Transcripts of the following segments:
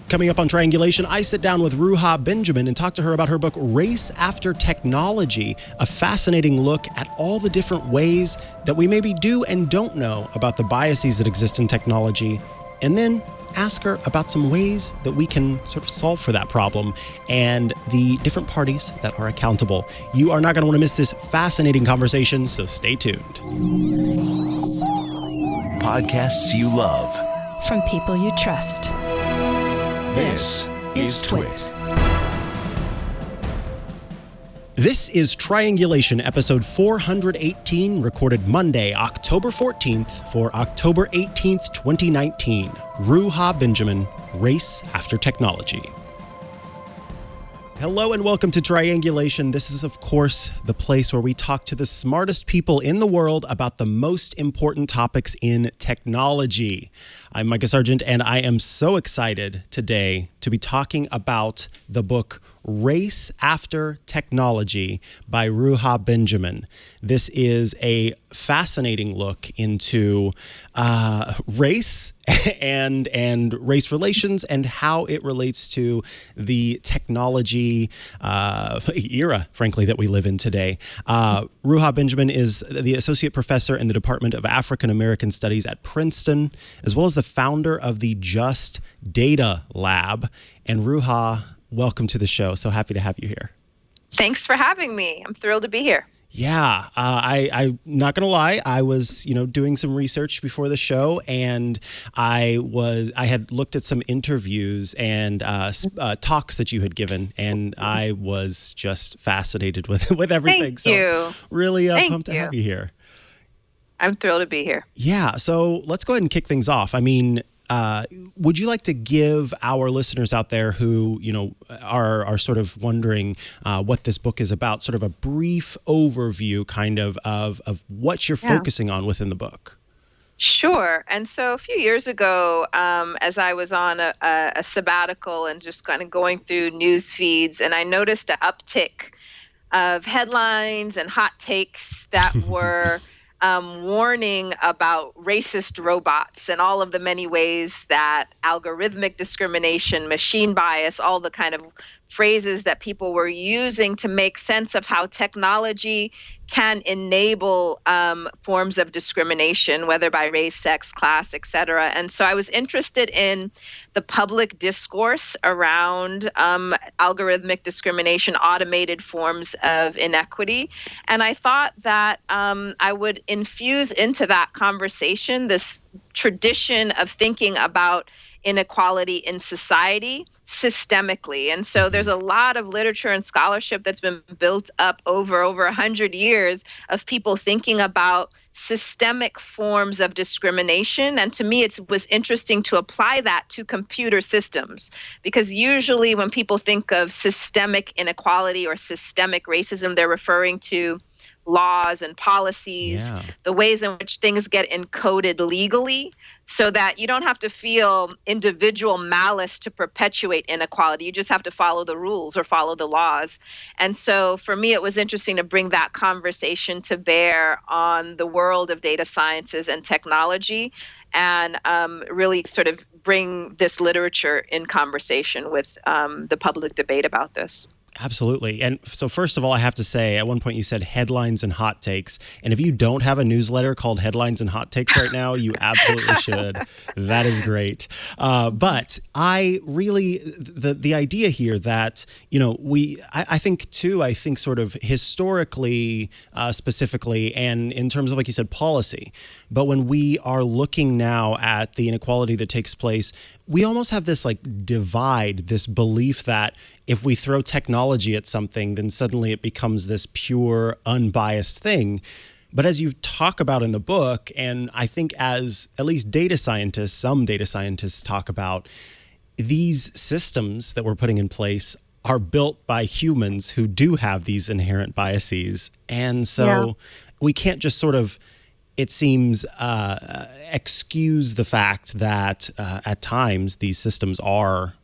Coming up on Triangulation, I sit down with Ruha Benjamin and talk to her about her book, Race After Technology, a fascinating look at all the different ways that we maybe do and don't know about the biases that exist in technology, and then ask her about some ways that we can sort of solve for that problem and the different parties that are accountable. You are not going to want to miss this fascinating conversation, so stay tuned. Podcasts you love. From people you trust. This is Twit. This is Triangulation, episode 418, recorded Monday, October 14th for October 18th, 2019. Ruha Benjamin, Race After Technology. Hello and welcome to Triangulation. This is, of course, the place where we talk to the smartest people in the world about the most important topics in technology. I'm Mikah Sargent, and I am so excited today to be talking about the book Race After Technology by Ruha Benjamin. This is a fascinating look into race and race relations and how it relates to the technology era, frankly, that we live in today. Ruha Benjamin is the associate professor in the Department of African American Studies at Princeton, as well as the founder of the Just Data Lab. And Ruha, welcome to the show. So happy to have you here. Thanks for having me. I'm thrilled to be here. Yeah, I'm not going to lie. I was, doing some research before the show, and I had looked at some interviews and talks that you had given, and I was just fascinated with everything. Thank you. Really pumped to have you here. I'm thrilled to be here. Yeah, so let's go ahead and kick things off. I mean, would you like to give our listeners out there who, are sort of wondering what this book is about, sort of a brief overview kind of what you're focusing on within the book? Sure. And so a few years ago, as I was on a sabbatical and just kind of going through news feeds, and I noticed an uptick of headlines and hot takes that were warning about racist robots and all of the many ways that algorithmic discrimination, machine bias, all the kind of phrases that people were using to make sense of how technology can enable forms of discrimination, whether by race, sex, class, et cetera. And so I was interested in the public discourse around algorithmic discrimination, automated forms of inequity. And I thought that I would infuse into that conversation this tradition of thinking about inequality in society systemically. And so there's a lot of literature and scholarship that's been built up over 100 years of people thinking about systemic forms of discrimination. And to me, it was interesting to apply that to computer systems, because usually when people think of systemic inequality or systemic racism, they're referring to laws and policies, the ways in which things get encoded legally so that you don't have to feel individual malice to perpetuate inequality. You just have to follow the rules or follow the laws. And so for me, it was interesting to bring that conversation to bear on the world of data sciences and technology and really sort of bring this literature in conversation with the public debate about this. Absolutely. And so first of all, I have to say, at one point you said headlines and hot takes. And if you don't have a newsletter called Headlines and Hot Takes right now, you absolutely should. That is great. But I really, the idea here that, I think sort of historically, specifically, and in terms of, like you said, policy. But when we are looking now at the inequality that takes place, we almost have this divide, this belief that if we throw technology at something, then suddenly it becomes this pure, unbiased thing. But as you talk about in the book, and I think as at least some data scientists talk about, these systems that we're putting in place are built by humans who do have these inherent biases. And so we can't just sort of, it seems, excuse the fact that at times these systems are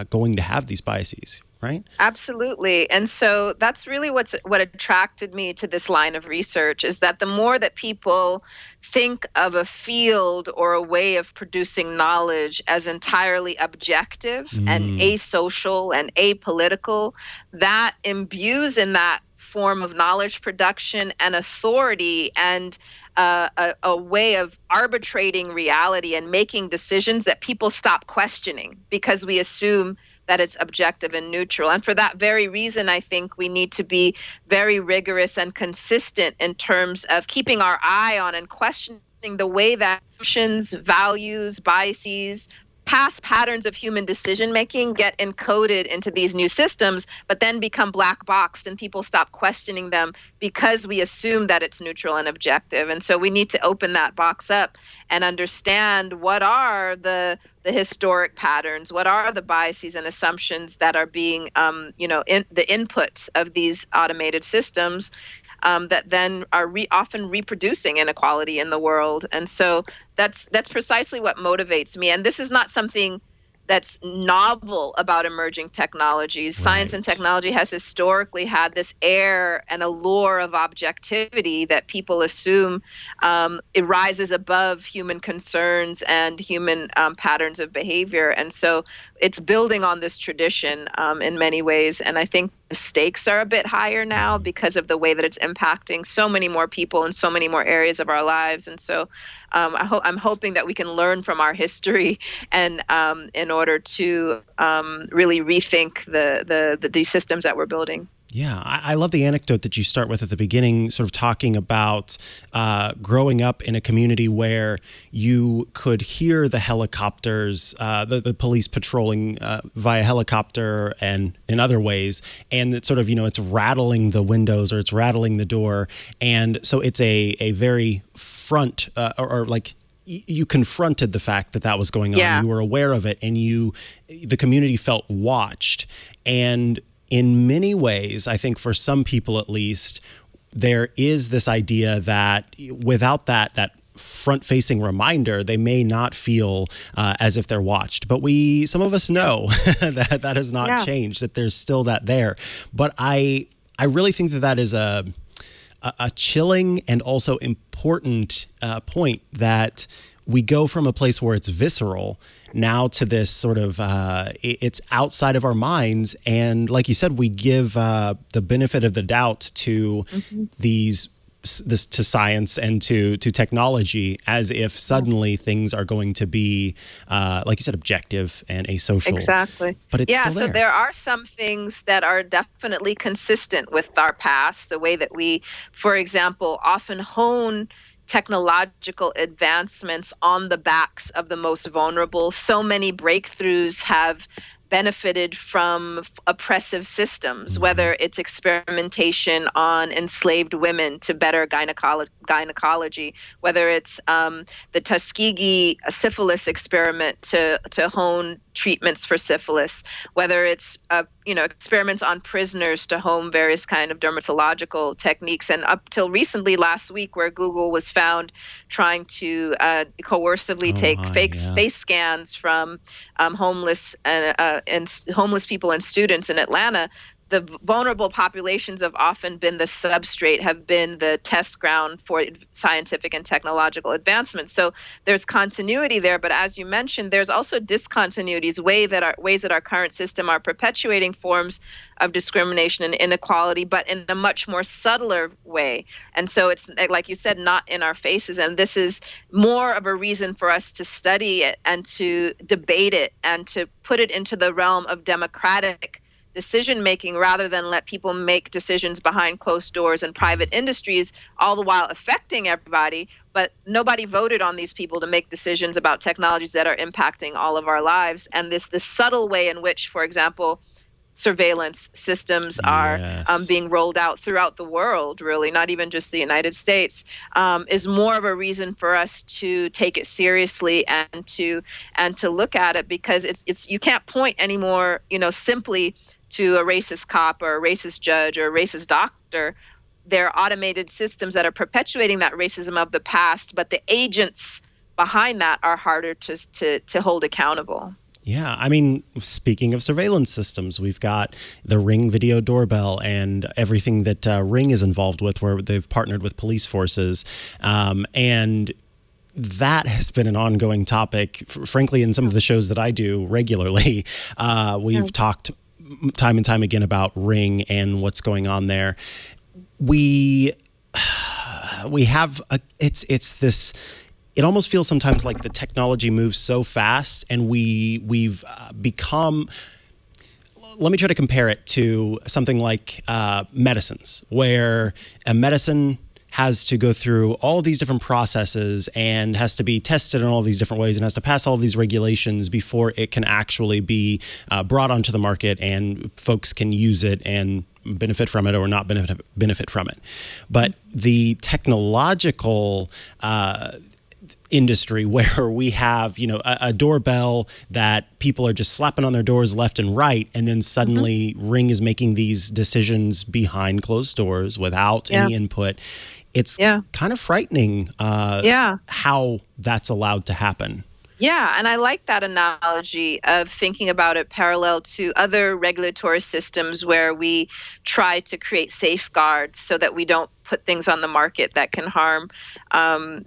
going to have these biases, right? Absolutely. And so that's really what attracted me to this line of research, is that the more that people think of a field or a way of producing knowledge as entirely objective and asocial and apolitical, that imbues in that form of knowledge production and authority and a way of arbitrating reality and making decisions that people stop questioning because we assume that it's objective and neutral. And for that very reason, I think we need to be very rigorous and consistent in terms of keeping our eye on and questioning the way that emotions, values, biases, past patterns of human decision making get encoded into these new systems, but then become black boxed and people stop questioning them because we assume that it's neutral and objective. And so we need to open that box up and understand what are the historic patterns, what are the biases and assumptions that are being, in the inputs of these automated systems. That then are often reproducing inequality in the world. And so that's precisely what motivates me. And this is not something that's novel about emerging technologies. Right. Science and technology has historically had this air and allure of objectivity that people assume it rises above human concerns and human patterns of behavior. And so it's building on this tradition in many ways. And I think the stakes are a bit higher now because of the way that it's impacting so many more people in so many more areas of our lives. And so I'm hoping that we can learn from our history and in order to really rethink these systems that we're building. Yeah, I love the anecdote that you start with at the beginning, sort of talking about growing up in a community where you could hear the helicopters, the police patrolling via helicopter and in other ways. And it's sort of, it's rattling the windows or it's rattling the door. And so it's a very front or like, you confronted the fact that was going on. Yeah. You were aware of it and the community felt watched. And in many ways, I think for some people at least, there is this idea that without that front-facing reminder, they may not feel as if they're watched. But some of us know that has not changed, that there's still that there. But I really think that is a chilling and also important point, that we go from a place where it's visceral now to this sort of it's outside of our minds. And like you said, we give the benefit of the doubt to to science and to technology, as if suddenly things are going to be, like you said, objective and asocial. Exactly. But it's still there. So there are some things that are definitely consistent with our past, the way that we, for example, often hone technological advancements on the backs of the most vulnerable. So many breakthroughs have benefited from oppressive systems, whether it's experimentation on enslaved women to better gynecology, whether it's the Tuskegee syphilis experiment to hone treatments for syphilis, whether it's experiments on prisoners to hone various kind of dermatological techniques, and up till recently last week, where Google was found trying to coercively take face scans from homeless people and students in Atlanta. The vulnerable populations have often been the substrate, have been the test ground for scientific and technological advancements. So there's continuity there, but as you mentioned, there's also discontinuities, ways that our current system are perpetuating forms of discrimination and inequality, but in a much more subtler way. And so it's, like you said, not in our faces. And this is more of a reason for us to study it and to debate it and to put it into the realm of democratic decision making, rather than let people make decisions behind closed doors and private industries, all the while affecting everybody. But nobody voted on these people to make decisions about technologies that are impacting all of our lives. And this subtle way in which, for example, surveillance systems are being rolled out throughout the world, really, not even just the United States, is more of a reason for us to take it seriously and to look at it, because it's you can't point anymore, simply to a racist cop or a racist judge or a racist doctor. They're automated systems that are perpetuating that racism of the past, but the agents behind that are harder to hold accountable. Yeah, I mean, speaking of surveillance systems, we've got the Ring video doorbell and everything that Ring is involved with, where they've partnered with police forces. And that has been an ongoing topic, frankly, in some of the shows that I do regularly. We've talked time and time again about Ring and what's going on there. We have it's this. It almost feels sometimes like the technology moves so fast, and we've become. Let me try to compare it to something like medicines, where a medicine has to go through all of these different processes and has to be tested in all these different ways and has to pass all of these regulations before it can actually be brought onto the market and folks can use it and benefit from it or not benefit from it. But the technological industry, where we have, a doorbell that people are just slapping on their doors left and right, and then suddenly Ring is making these decisions behind closed doors without any input. It's kind of frightening how that's allowed to happen. Yeah, and I like that analogy of thinking about it parallel to other regulatory systems where we try to create safeguards so that we don't put things on the market that can harm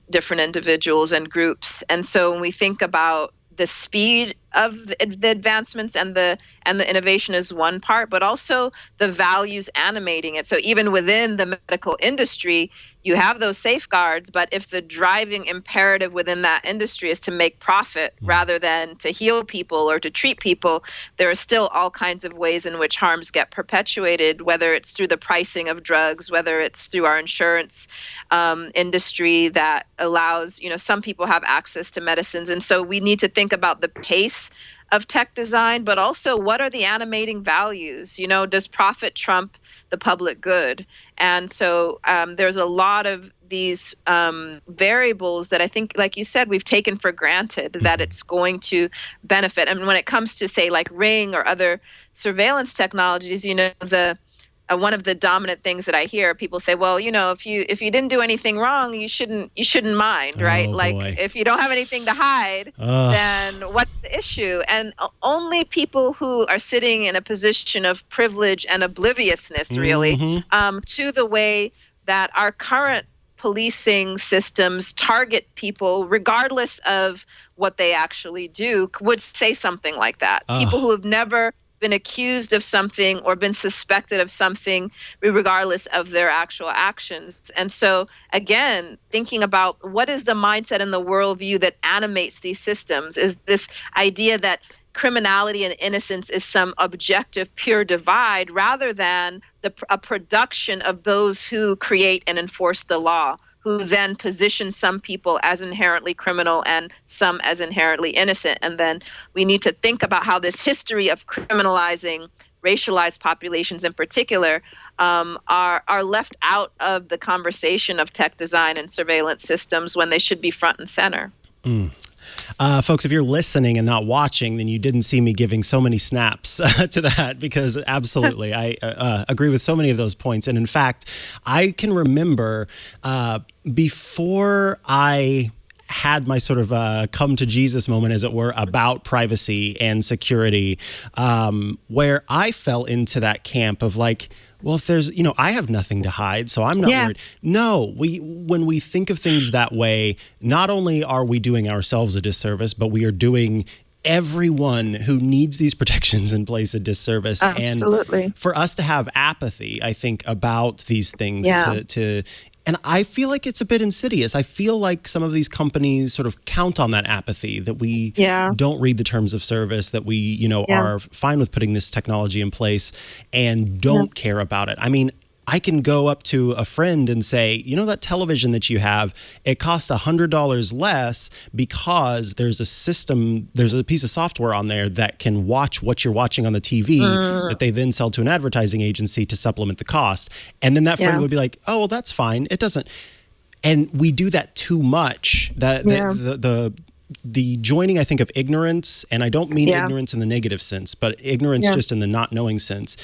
different individuals and groups. And so when we think about the speed of the advancements and the innovation is one part, but also the values animating it. So even within the medical industry, you have those safeguards, but if the driving imperative within that industry is to make profit rather than to heal people or to treat people, there are still all kinds of ways in which harms get perpetuated, whether it's through the pricing of drugs, whether it's through our insurance industry that allows, some people have access to medicines. And so we need to think about the pace of tech design, but also what are the animating values? Does profit trump the public good? And so there's a lot of these variables that I think, like you said, we've taken for granted that it's going to benefit. And when it comes to, say, like Ring or other surveillance technologies, one of the dominant things that I hear people say, well, if you didn't do anything wrong, you shouldn't mind, right? Boy. If you don't have anything to hide, then what's the issue? And only people who are sitting in a position of privilege and obliviousness, really, to the way that our current policing systems target people, regardless of what they actually do, would say something like that. People who have never been accused of something or been suspected of something, regardless of their actual actions. And so, again, thinking about what is the mindset and the worldview that animates these systems is this idea that criminality and innocence is some objective, pure divide, rather than a production of those who create and enforce the law, who then position some people as inherently criminal and some as inherently innocent. And then we need to think about how this history of criminalizing racialized populations in particular are left out of the conversation of tech design and surveillance systems when they should be front and center. Folks, if you're listening and not watching, then you didn't see me giving so many snaps to that, because absolutely, I agree with so many of those points. And in fact, I can remember before I had my sort of come to Jesus moment, as it were, about privacy and security, where I fell into that camp of like, well, if there's, I have nothing to hide, so I'm not worried. No, when we think of things that way, not only are we doing ourselves a disservice, but we are doing everyone who needs these protections in place a disservice. Absolutely. And for us to have apathy, I think, about these things and I feel like it's a bit insidious. I feel like some of these companies sort of count on that apathy, that we don't read the terms of service, that we, are fine with putting this technology in place and don't care about it. I mean, I can go up to a friend and say, that television that you have, it costs $100 less because there's a system, there's a piece of software on there that can watch what you're watching on the TV that they then sell to an advertising agency to supplement the cost. And then that friend would be like, oh, well, that's fine. It doesn't. And we do that too much. The joining, I think, of ignorance, and I don't mean ignorance in the negative sense, but ignorance just in the not knowing sense,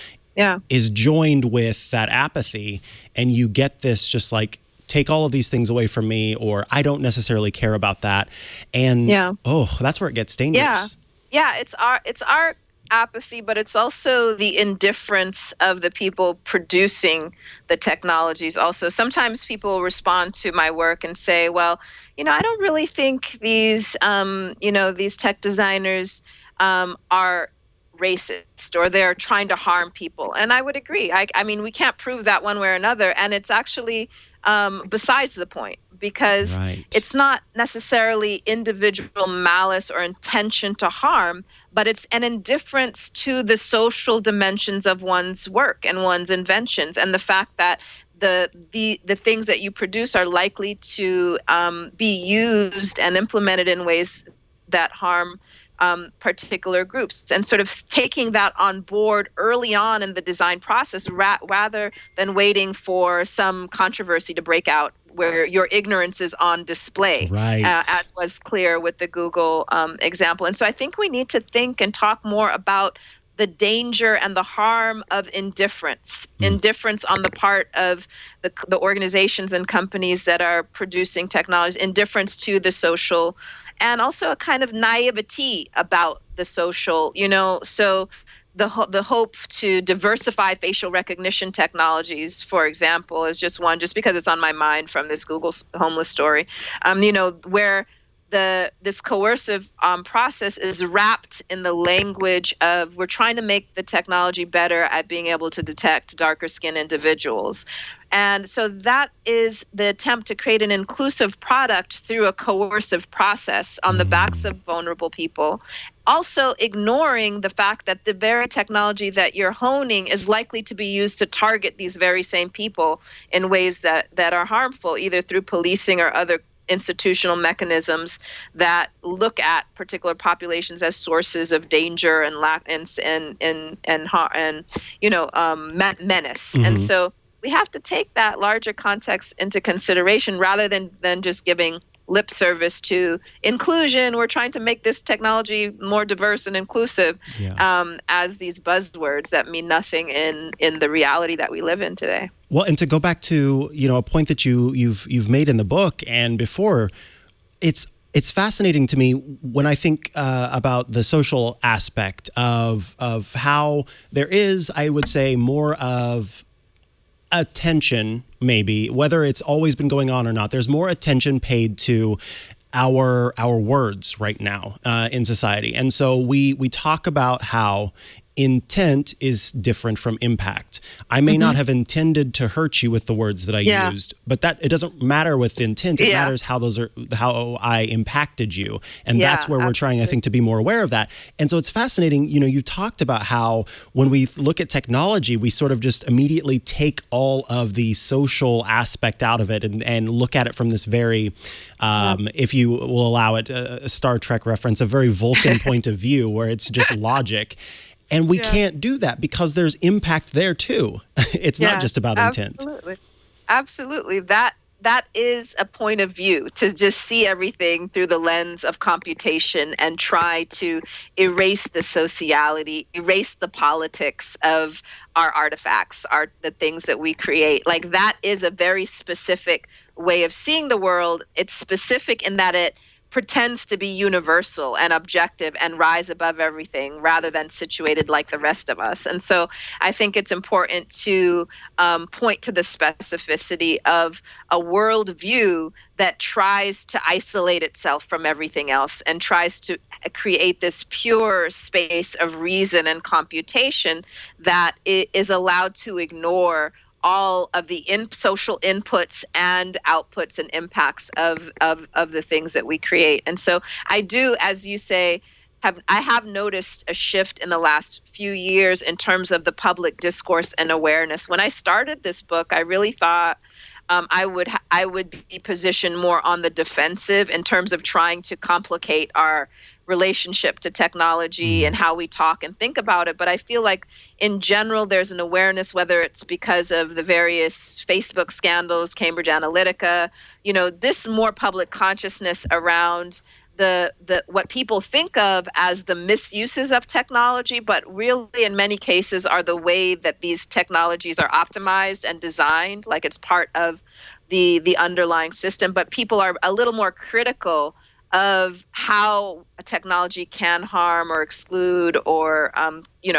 is joined with that apathy, and you get this just like, take all of these things away from me, or I don't necessarily care about that. And that's where it gets dangerous. Yeah, it's our apathy, but it's also the indifference of the people producing the technologies. Also, sometimes people respond to my work and say, "Well, I don't really think these tech designers are racist or they're trying to harm people." And I would agree. I mean, we can't prove that one way or another, and it's actually besides the point, because Right. it's not necessarily individual malice or intention to harm, but it's an indifference to the social dimensions of one's work and one's inventions, and the fact that the things that you produce are likely to be used and implemented in ways that harm particular groups, and sort of taking that on board early on in the design process rather than waiting for some controversy to break out where your ignorance is on display, Right. as was clear with the Google example. And so I think we need to think and talk more about the danger and the harm of indifference on the part of the organizations and companies that are producing technologies, indifference to the social, and also a kind of naivety about the social, so the hope to diversify facial recognition technologies, for example, is just one, just because it's on my mind from this Google homeless story, where this coercive process is wrapped in the language of, we're trying to make the technology better at being able to detect darker skinned individuals. And so that is the attempt to create an inclusive product through a coercive process on the backs of vulnerable people, also ignoring the fact that the very technology that you're honing is likely to be used to target these very same people in ways that are harmful, either through policing or other institutional mechanisms that look at particular populations as sources of danger and menace. And so we have to take that larger context into consideration rather than just giving lip service to inclusion. We're trying to make this technology more diverse and inclusive, as these buzzwords that mean nothing in the reality that we live in today. Well, and to go back to a point that you've made in the book and before, it's fascinating to me when I think about the social aspect of how there is, I would say, more of attention, maybe, whether it's always been going on or not. There's more attention paid to our words right now in society, and so we talk about how intent is different from impact. I may not have intended to hurt you with the words that I used, but that it doesn't matter with intent. It matters how I impacted you. And that's where we're trying, I think, to be more aware of that. And so it's fascinating, you talked about how when we look at technology, we sort of just immediately take all of the social aspect out of it and look at it from this very, if you will allow it, a Star Trek reference, a very Vulcan point of view where it's just logic. And we can't do that because there's impact there too. It's not just about intent. Absolutely. That is a point of view, to just see everything through the lens of computation and try to erase the sociality, erase the politics of our artifacts, the things that we create. Like, that is a very specific way of seeing the world. It's specific in that it pretends to be universal and objective and rise above everything rather than situated like the rest of us. And so I think it's important to point to the specificity of a worldview that tries to isolate itself from everything else and tries to create this pure space of reason and computation that is allowed to ignore all of the social inputs and outputs and impacts of the things that we create. And so I do, as you say, I have noticed a shift in the last few years in terms of the public discourse and awareness. When I started this book, I really thought I would be positioned more on the defensive in terms of trying to complicate our relationship to technology and how we talk and think about it. But I feel like in general, there's an awareness, whether it's because of the various Facebook scandals, Cambridge Analytica, this more public consciousness around the what people think of as the misuses of technology, but really in many cases are the way that these technologies are optimized and designed, like it's part of the underlying system. But people are a little more critical of how a technology can harm or exclude or,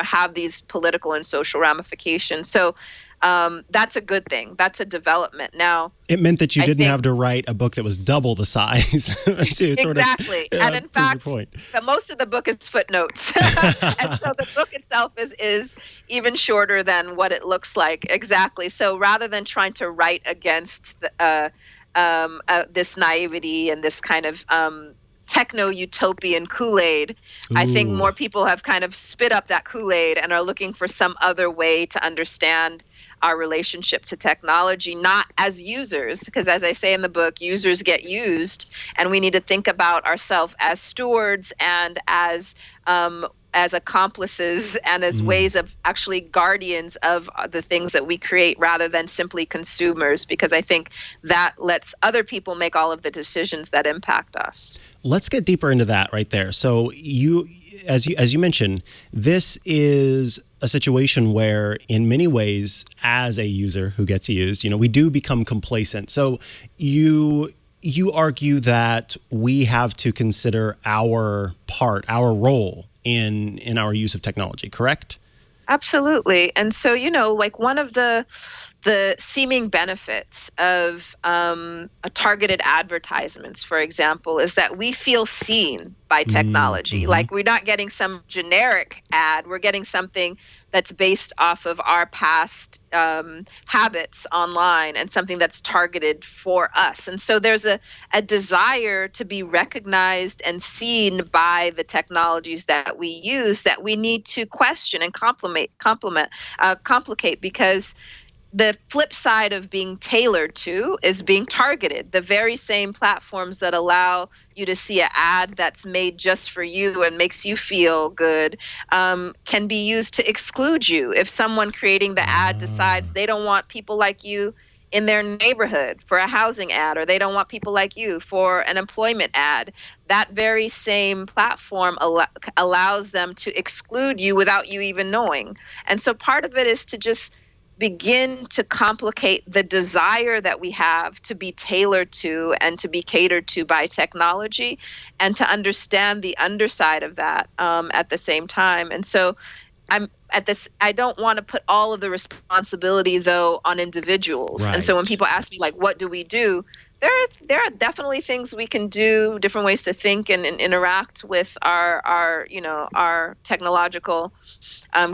have these political and social ramifications. So that's a good thing. That's a development. Now, it meant that you didn't have to write a book that was double the size to sort of and in fact, point. Most of the book is footnotes, and so the book itself is even shorter than what it looks like. Exactly. So rather than trying to write against this naivety and this kind of techno-utopian Kool-Aid, I think more people have kind of spit up that Kool-Aid and are looking for some other way to understand our relationship to technology, not as users, because as I say in the book, users get used, and we need to think about ourselves as stewards and as accomplices and as ways of actually guardians of the things that we create rather than simply consumers, because I think that lets other people make all of the decisions that impact us. Let's get deeper into that right there. So as you mentioned, this is a situation where in many ways, as a user who gets used, we do become complacent. So you argue that we have to consider our part, our role in our use of technology, correct? Absolutely. And so, one of the seeming benefits of targeted advertisements, for example, is that we feel seen by technology. Mm-hmm. Like, we're not getting some generic ad. We're getting something that's based off of our past habits online and something that's targeted for us. And so there's a desire to be recognized and seen by the technologies that we use that we need to question and complicate, because the flip side of being tailored to is being targeted. The very same platforms that allow you to see an ad that's made just for you and makes you feel good can be used to exclude you. If someone creating the ad decides they don't want people like you in their neighborhood for a housing ad, or they don't want people like you for an employment ad, that very same platform allows them to exclude you without you even knowing. And so part of it is to just begin to complicate the desire that we have to be tailored to and to be catered to by technology, and to understand the underside of that at the same time. And so I don't want to put all of the responsibility, though, on individuals. Right. And so when people ask me, like, what do we do? There are definitely things we can do, different ways to think and interact with our technological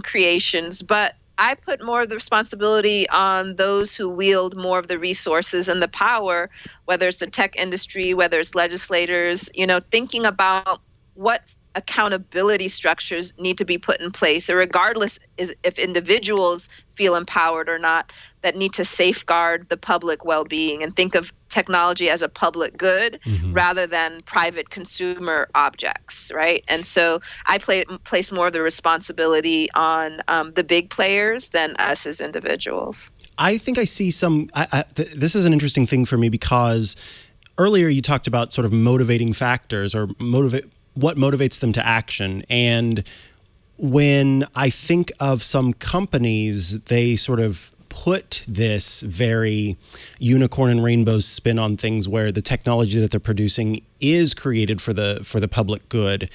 creations. But I put more of the responsibility on those who wield more of the resources and the power, whether it's the tech industry, whether it's legislators, thinking about what accountability structures need to be put in place, regardless if individuals feel empowered or not, that need to safeguard the public well-being and think of technology as a public good rather than private consumer objects, right? And so I place more of the responsibility on the big players than us as individuals. I think I see some. This is an interesting thing for me, because earlier you talked about sort of motivating factors or what motivates them to action. And when I think of some companies, they sort of put this very unicorn and rainbows spin on things where the technology that they're producing is created for the public good.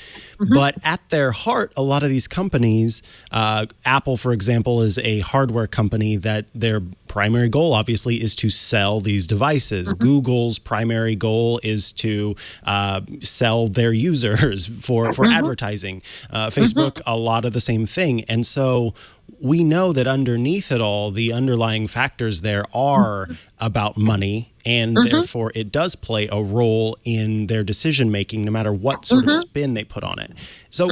But at their heart, a lot of these companies, Apple, for example, is a hardware company that their primary goal, obviously, is to sell these devices. Google's primary goal is to sell their users for advertising. Facebook, a lot of the same thing. And so we know that underneath it all, the underlying factors there are about money, and therefore it does play a role in their decision making, no matter what sort of spin they put on it. So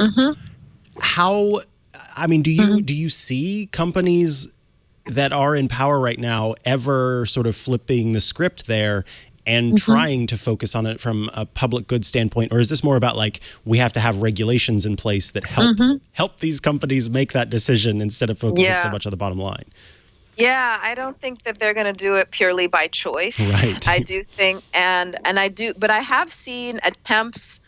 do you see companies that are in power right now ever sort of flipping the script there and trying to focus on it from a public good standpoint? Or is this more about, like, we have to have regulations in place that help these companies make that decision instead of focusing so much on the bottom line? Yeah, I don't think that they're going to do it purely by choice. Right. I do think, and I do, but I have seen attempts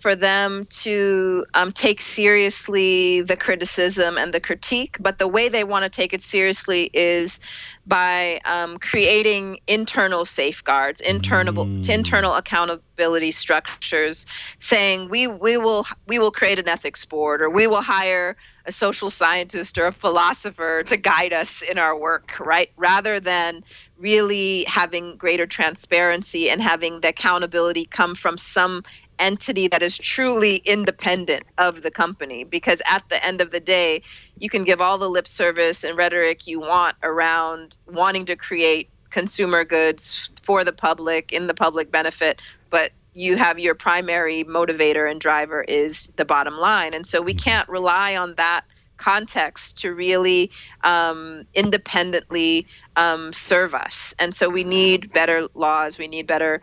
for them to take seriously the criticism and the critique, but the way they want to take it seriously is by creating internal safeguards, internal accountability structures, saying we will create an ethics board, or we will hire a social scientist or a philosopher to guide us in our work, right? Rather than really having greater transparency and having the accountability come from some entity that is truly independent of the company. Because at the end of the day, you can give all the lip service and rhetoric you want around wanting to create consumer goods for the public, in the public benefit, but you have your primary motivator and driver is the bottom line. And so we can't rely on that context to really independently serve us. And so we need better laws. We need better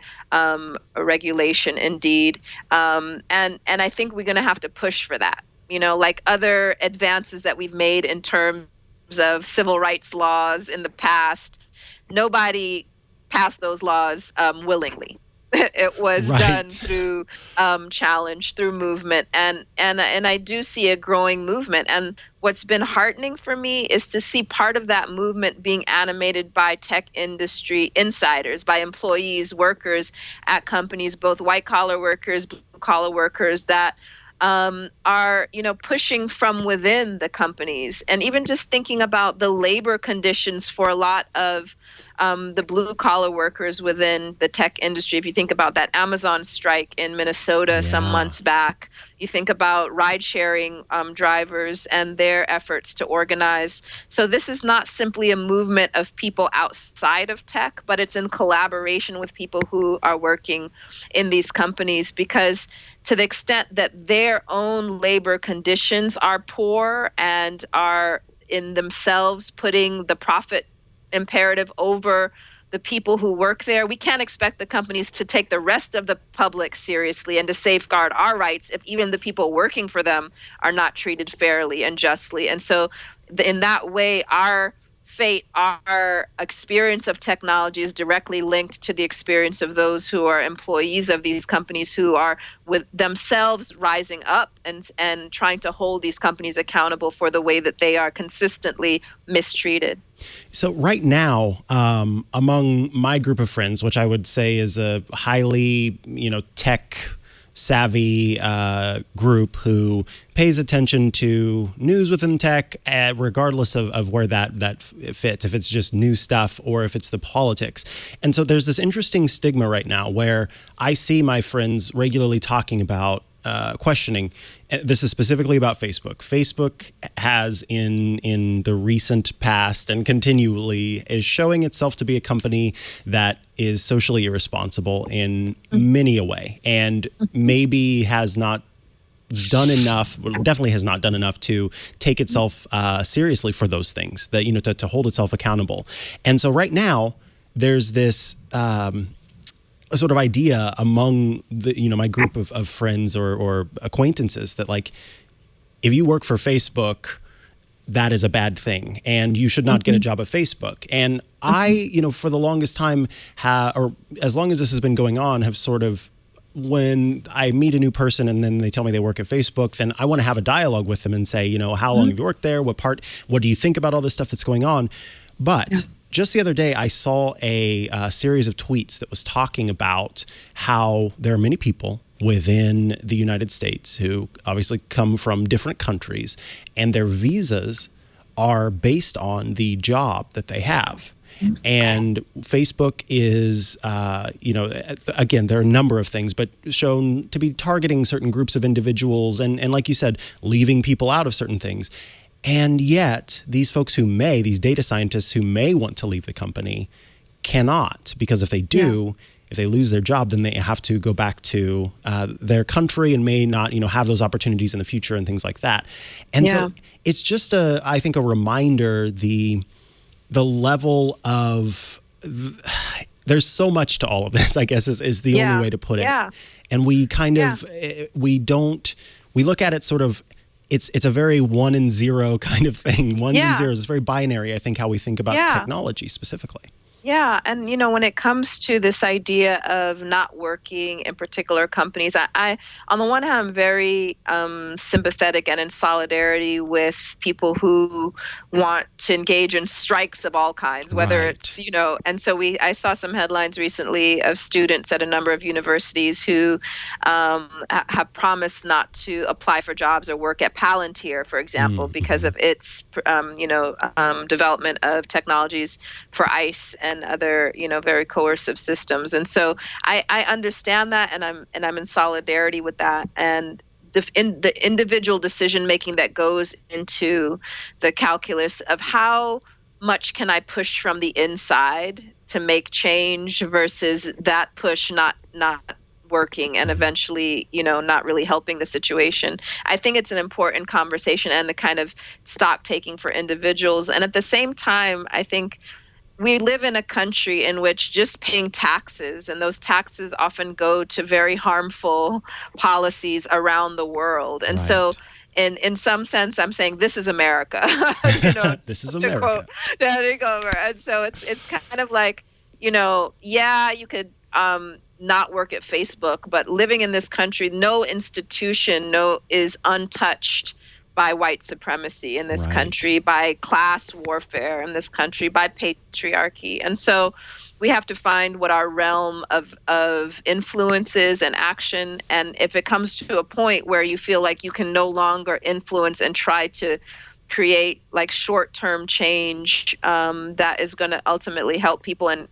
regulation, indeed. And I think we're going to have to push for that. You know, like other advances that we've made in terms of civil rights laws in the past, nobody passed those laws willingly. It was done through challenge, through movement, and I do see a growing movement. And what's been heartening for me is to see part of that movement being animated by tech industry insiders, by employees, workers at companies, both white collar workers, blue collar workers that are, you know, pushing from within the companies, and even just thinking about the labor conditions for a lot of the blue collar workers within the tech industry. If you think about that Amazon strike in Minnesota some months back, you think about ride sharing drivers and their efforts to organize. So this is not simply a movement of people outside of tech, but it's in collaboration with people who are working in these companies, because to the extent that their own labor conditions are poor and are in themselves putting the profit imperative over the people who work there, we can't expect the companies to take the rest of the public seriously and to safeguard our rights if even the people working for them are not treated fairly and justly. And so in that way, our fate, our experience of technology is directly linked to the experience of those who are employees of these companies, who are with themselves rising up and trying to hold these companies accountable for the way that they are consistently mistreated. So right now, among my group of friends, which I would say is a highly, tech savvy group who pays attention to news within tech, regardless of where that fits, if it's just new stuff or if it's the politics. And so there's this interesting stigma right now where I see my friends regularly talking about questioning. This is specifically about Facebook. Facebook has in the recent past and continually is showing itself to be a company that is socially irresponsible in many a way, and maybe has not done enough, well, definitely has not done enough to take itself seriously for those things, that, to hold itself accountable. And so right now there's this a sort of idea among the, my group of friends or acquaintances that, like, if you work for Facebook, that is a bad thing and you should not get a job at Facebook. And I, for the longest time, or as long as this has been going on, have sort of, when I meet a new person and then they tell me they work at Facebook, then I want to have a dialogue with them and say, how long have you worked there? What do you think about all this stuff that's going on? But just the other day, I saw a series of tweets that was talking about how there are many people within the United States who obviously come from different countries, and their visas are based on the job that they have. And Facebook is, again, there are a number of things, but shown to be targeting certain groups of individuals and like you said, leaving people out of certain things. And yet, these folks these data scientists who may want to leave the company cannot, because if they do, if they lose their job, then they have to go back to their country and may not, have those opportunities in the future and things like that. And so it's just I think a reminder, the level of, there's so much to all of this, I guess is the only way to put it. And we kind of, we look at it sort of, it's a very 1 and 0 kind of thing. Ones and zeros is very binary, I think, how we think about technology specifically. Yeah, and when it comes to this idea of not working in particular companies, I on the one hand, I'm very sympathetic and in solidarity with people who want to engage in strikes of all kinds, whether Right. it's, and so I saw some headlines recently of students at a number of universities who have promised not to apply for jobs or work at Palantir, for example, because of its, development of technologies for ICE and other, very coercive systems. And so I understand that, and I'm in solidarity with that. And the individual decision making that goes into the calculus of how much can I push from the inside to make change versus that push not working and eventually, not really helping the situation. I think it's an important conversation and the kind of stock taking for individuals. And at the same time, I think we live in a country in which just paying taxes, and those taxes often go to very harmful policies around the world. And so in some sense, I'm saying this is America. This is to America. quote Danny Glover. And so it's kind of like, yeah, you could not work at Facebook, but living in this country, no institution is untouched by white supremacy in this country, by class warfare in this country, by patriarchy. And so we have to find what our realm of influence is and action. And if it comes to a point where you feel like you can no longer influence and try to create like short-term change that is going to ultimately help people and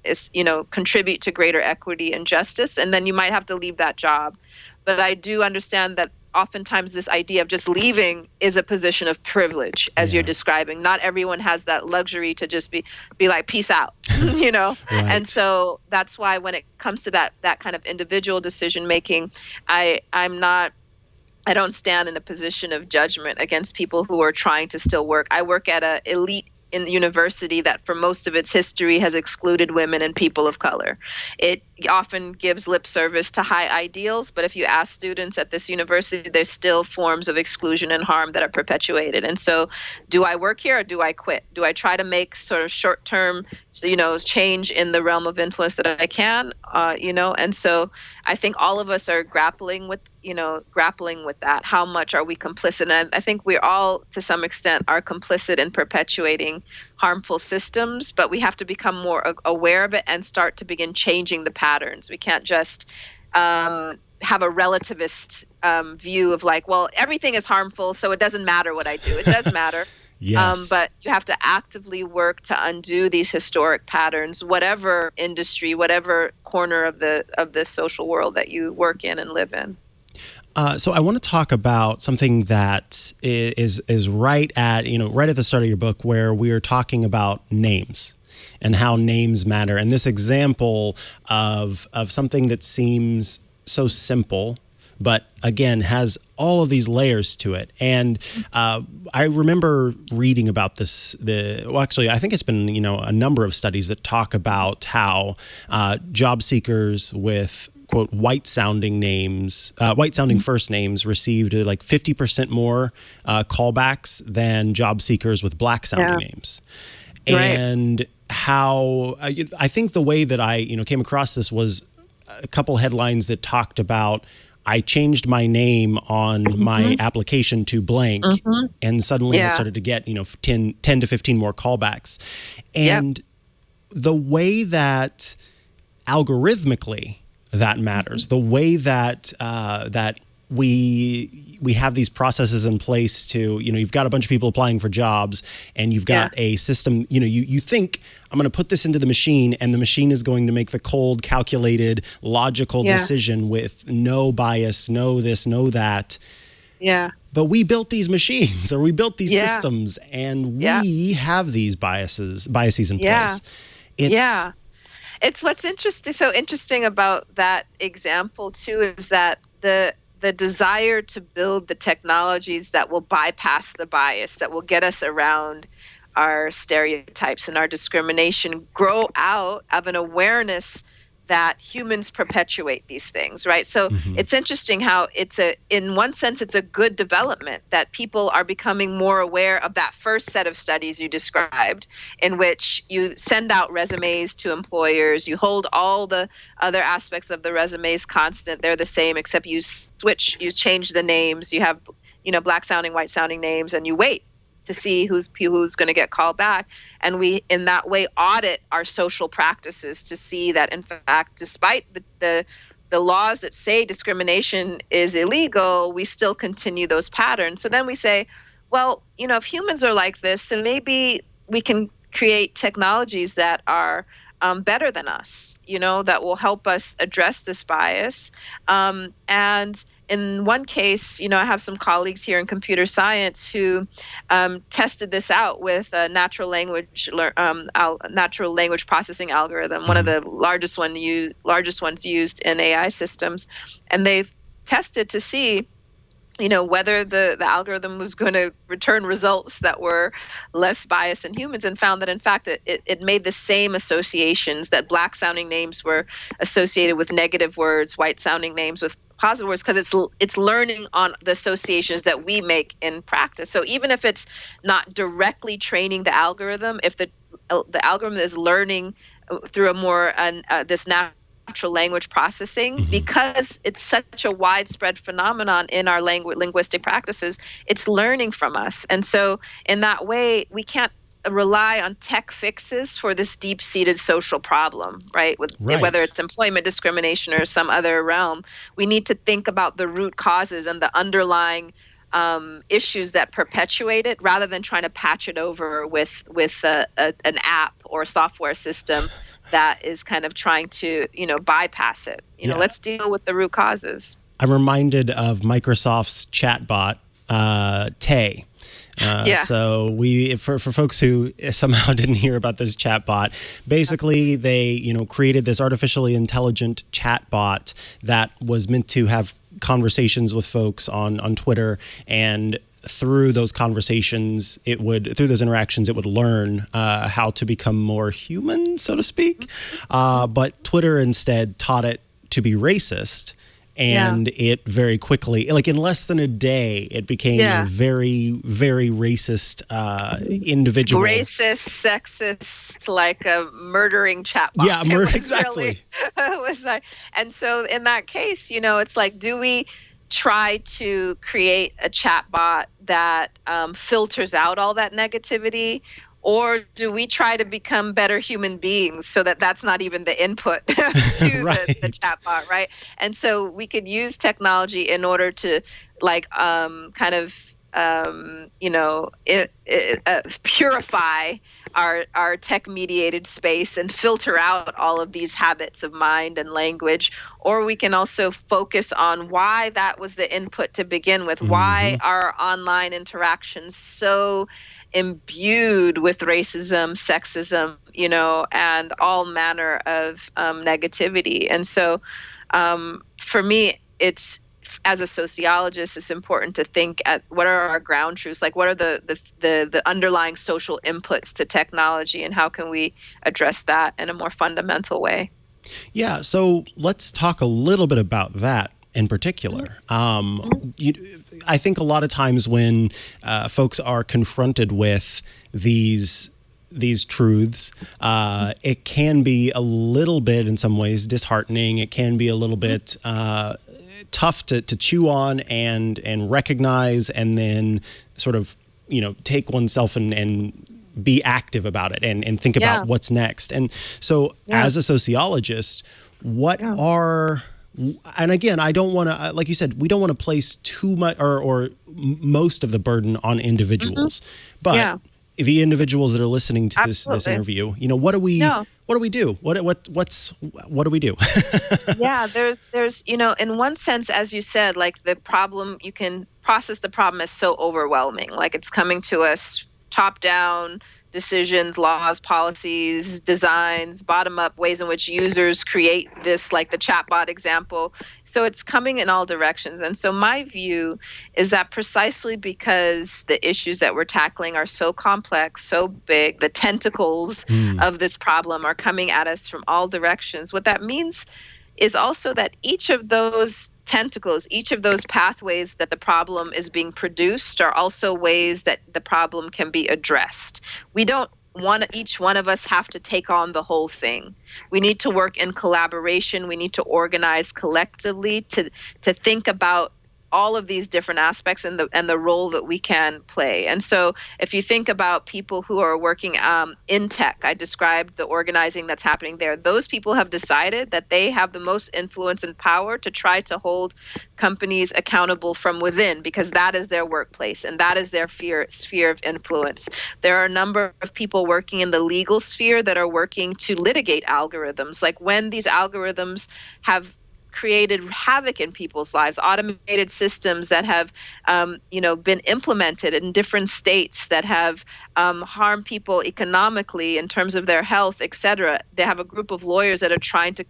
contribute to greater equity and justice, and then you might have to leave that job. But I do understand that oftentimes this idea of just leaving is a position of privilege, as you're describing. Not everyone has that luxury to just be like, peace out, And so that's why when it comes to that kind of individual decision making, I don't stand in a position of judgment against people who are trying to still work. I work at an elite in the university that for most of its history has excluded women and people of color. It often gives lip service to high ideals, but if you ask students at this university, there's still forms of exclusion and harm that are perpetuated. And so do I work here or do I quit? Do I try to make sort of short-term, change in the realm of influence that I can, And so I think all of us are grappling with that. How much are we complicit? And I think we all, to some extent, are complicit in perpetuating harmful systems, but we have to become more aware of it and start to begin changing the patterns. We can't just have a relativist view of like, well, everything is harmful, so it doesn't matter what I do. It does matter. Yes. But you have to actively work to undo these historic patterns, whatever industry, whatever corner of the social world that you work in and live in. So I want to talk about something that is right at the start of your book, where we are talking about names and how names matter. And this example of something that seems so simple, but again, has all of these layers to it. And I remember reading about this. Actually, I think it's been a number of studies that talk about how job seekers with quote white-sounding names, white-sounding first names received like 50% more callbacks than job seekers with black-sounding names. And how I think the way that I came across this was a couple headlines that talked about I changed my name on my application to blank, and suddenly I started to get 10 to 15 more callbacks. And the way that algorithmically that matters, the way that that we have these processes in place to, you've got a bunch of people applying for jobs, and you've got a system, you think, I'm going to put this into the machine, and the machine is going to make the cold, calculated, logical decision with no bias, no this, no that. But we built these machines, or we built these systems, and we have these biases in place. It's what's interesting about that example too, is that the desire to build the technologies that will bypass the bias, that will get us around our stereotypes and our discrimination, grow out of an awareness that humans perpetuate these things, right? So it's interesting how in one sense, it's a good development that people are becoming more aware of that first set of studies you described, in which you send out resumes to employers, you hold all the other aspects of the resumes constant, they're the same, except you change the names, you have, black sounding, white sounding names, and you wait to see who's going to get called back. And we, in that way, audit our social practices to see that, in fact, despite the laws that say discrimination is illegal, we still continue those patterns. So then we say, well, if humans are like this, then maybe we can create technologies that are better than us, that will help us address this bias. And in one case, I have some colleagues here in computer science who tested this out with a natural language processing algorithm, one of the largest ones used in AI systems, and they've tested to see, whether the algorithm was going to return results that were less biased than humans, and found that, in fact, it made the same associations, that black sounding names were associated with negative words, white sounding names with positive words, because it's learning on the associations that we make in practice. So even if it's not directly training the algorithm, if the algorithm is learning through a more this natural language processing, because it's such a widespread phenomenon in our linguistic practices, it's learning from us. And so in that way, we can't rely on tech fixes for this deep-seated social problem, right? Whether it's employment discrimination or some other realm, we need to think about the root causes and the underlying issues that perpetuate it, rather than trying to patch it over with an app or a software system that is kind of trying to bypass it. Let's deal with the root causes. I'm reminded of Microsoft's chatbot, Tay. So for folks who somehow didn't hear about this chatbot, basically they created this artificially intelligent chatbot that was meant to have conversations with folks on Twitter, and through those conversations, through those interactions, it would learn how to become more human, so to speak. But Twitter instead taught it to be racist. And it very quickly, like in less than a day, it became a very, very racist individual. Racist, sexist, like a murdering chatbot. Yeah, exactly. And so in that case, it's like, do we try to create a chatbot that filters out all that negativity? Or do we try to become better human beings so that that's not even the input to the chatbot, right? And so we could use technology in order to purify our tech-mediated space and filter out all of these habits of mind and language. Or we can also focus on why that was the input to begin with. Why are online interactions so imbued with racism, sexism, and all manner of negativity. And so for me, as a sociologist, it's important to think at what are our ground truths, like what are the underlying social inputs to technology, and how can we address that in a more fundamental way? Yeah, so let's talk a little bit about that in particular. I think a lot of times when folks are confronted with these truths, it can be a little bit, in some ways, disheartening. It can be a little bit tough to chew on and recognize, and then sort of take oneself and be active about it and think about what's next. And so as a sociologist, what are... And again, I don't want to, like you said, we don't want to place too much or most of the burden on individuals, but the individuals that are listening to this interview, what do we do? What do we do? There's in one sense, as you said, like the problem, you can process the problem as so overwhelming, like it's coming to us top down, decisions, laws, policies, designs, bottom-up ways in which users create this, like the chatbot example. So it's coming in all directions. And so my view is that precisely because the issues that we're tackling are so complex, so big, the tentacles of this problem are coming at us from all directions. What that means is also that each of those tentacles, each of those pathways that the problem is being produced are also ways that the problem can be addressed. We don't want each one of us have to take on the whole thing. We need to work in collaboration. We need to organize collectively to think about all of these different aspects and the role that we can play. And so if you think about people who are working in tech, I described the organizing that's happening there. Those people have decided that they have the most influence and power to try to hold companies accountable from within, because that is their workplace and that is their sphere of influence. There are a number of people working in the legal sphere that are working to litigate algorithms. Like when these algorithms have created havoc in people's lives, automated systems that have, been implemented in different states that have harmed people economically in terms of their health, et cetera. They have a group of lawyers that are trying to,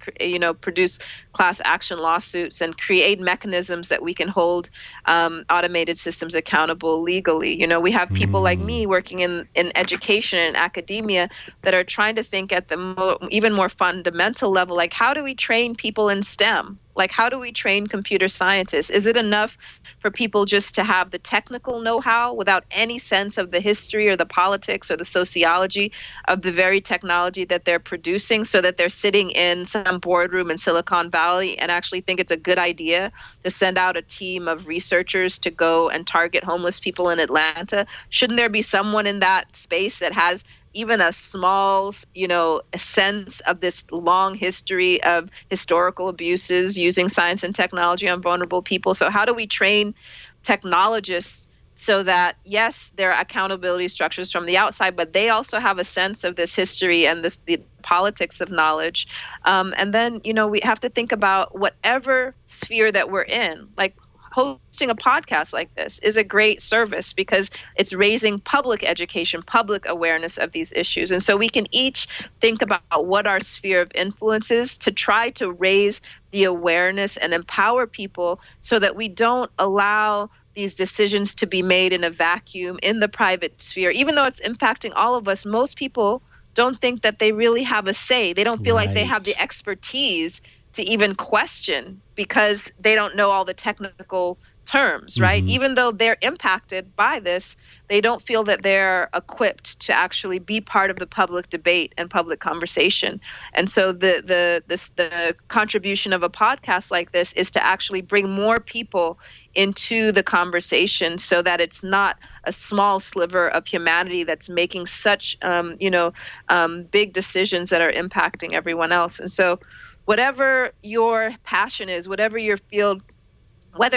produce class action lawsuits and create mechanisms that we can hold automated systems accountable legally. We have people like me working in education and academia that are trying to think at the even more fundamental level, like how do we train people in STEM? Like, how do we train computer scientists? Is it enough for people just to have the technical know-how without any sense of the history or the politics or the sociology of the very technology that they're producing, so that they're sitting in some boardroom in Silicon Valley and actually think it's a good idea to send out a team of researchers to go and target homeless people in Atlanta? Shouldn't there be someone in that space that has even a small, a sense of this long history of historical abuses using science and technology on vulnerable people? So how do we train technologists so that, yes, there are accountability structures from the outside, but they also have a sense of this history and the politics of knowledge? And then, we have to think about whatever sphere that we're in, like hosting a podcast like this is a great service because it's raising public education, public awareness of these issues. And so we can each think about what our sphere of influence is to try to raise the awareness and empower people so that we don't allow these decisions to be made in a vacuum in the private sphere. Even though it's impacting all of us, most people don't think that they really have a say. They don't feel like they have the expertise to even question because they don't know all the technical terms, right? Even though they're impacted by this, they don't feel that they're equipped to actually be part of the public debate and public conversation. And so the contribution of a podcast like this is to actually bring more people into the conversation so that it's not a small sliver of humanity that's making such big decisions that are impacting everyone else. And so whatever your passion is, whatever your field,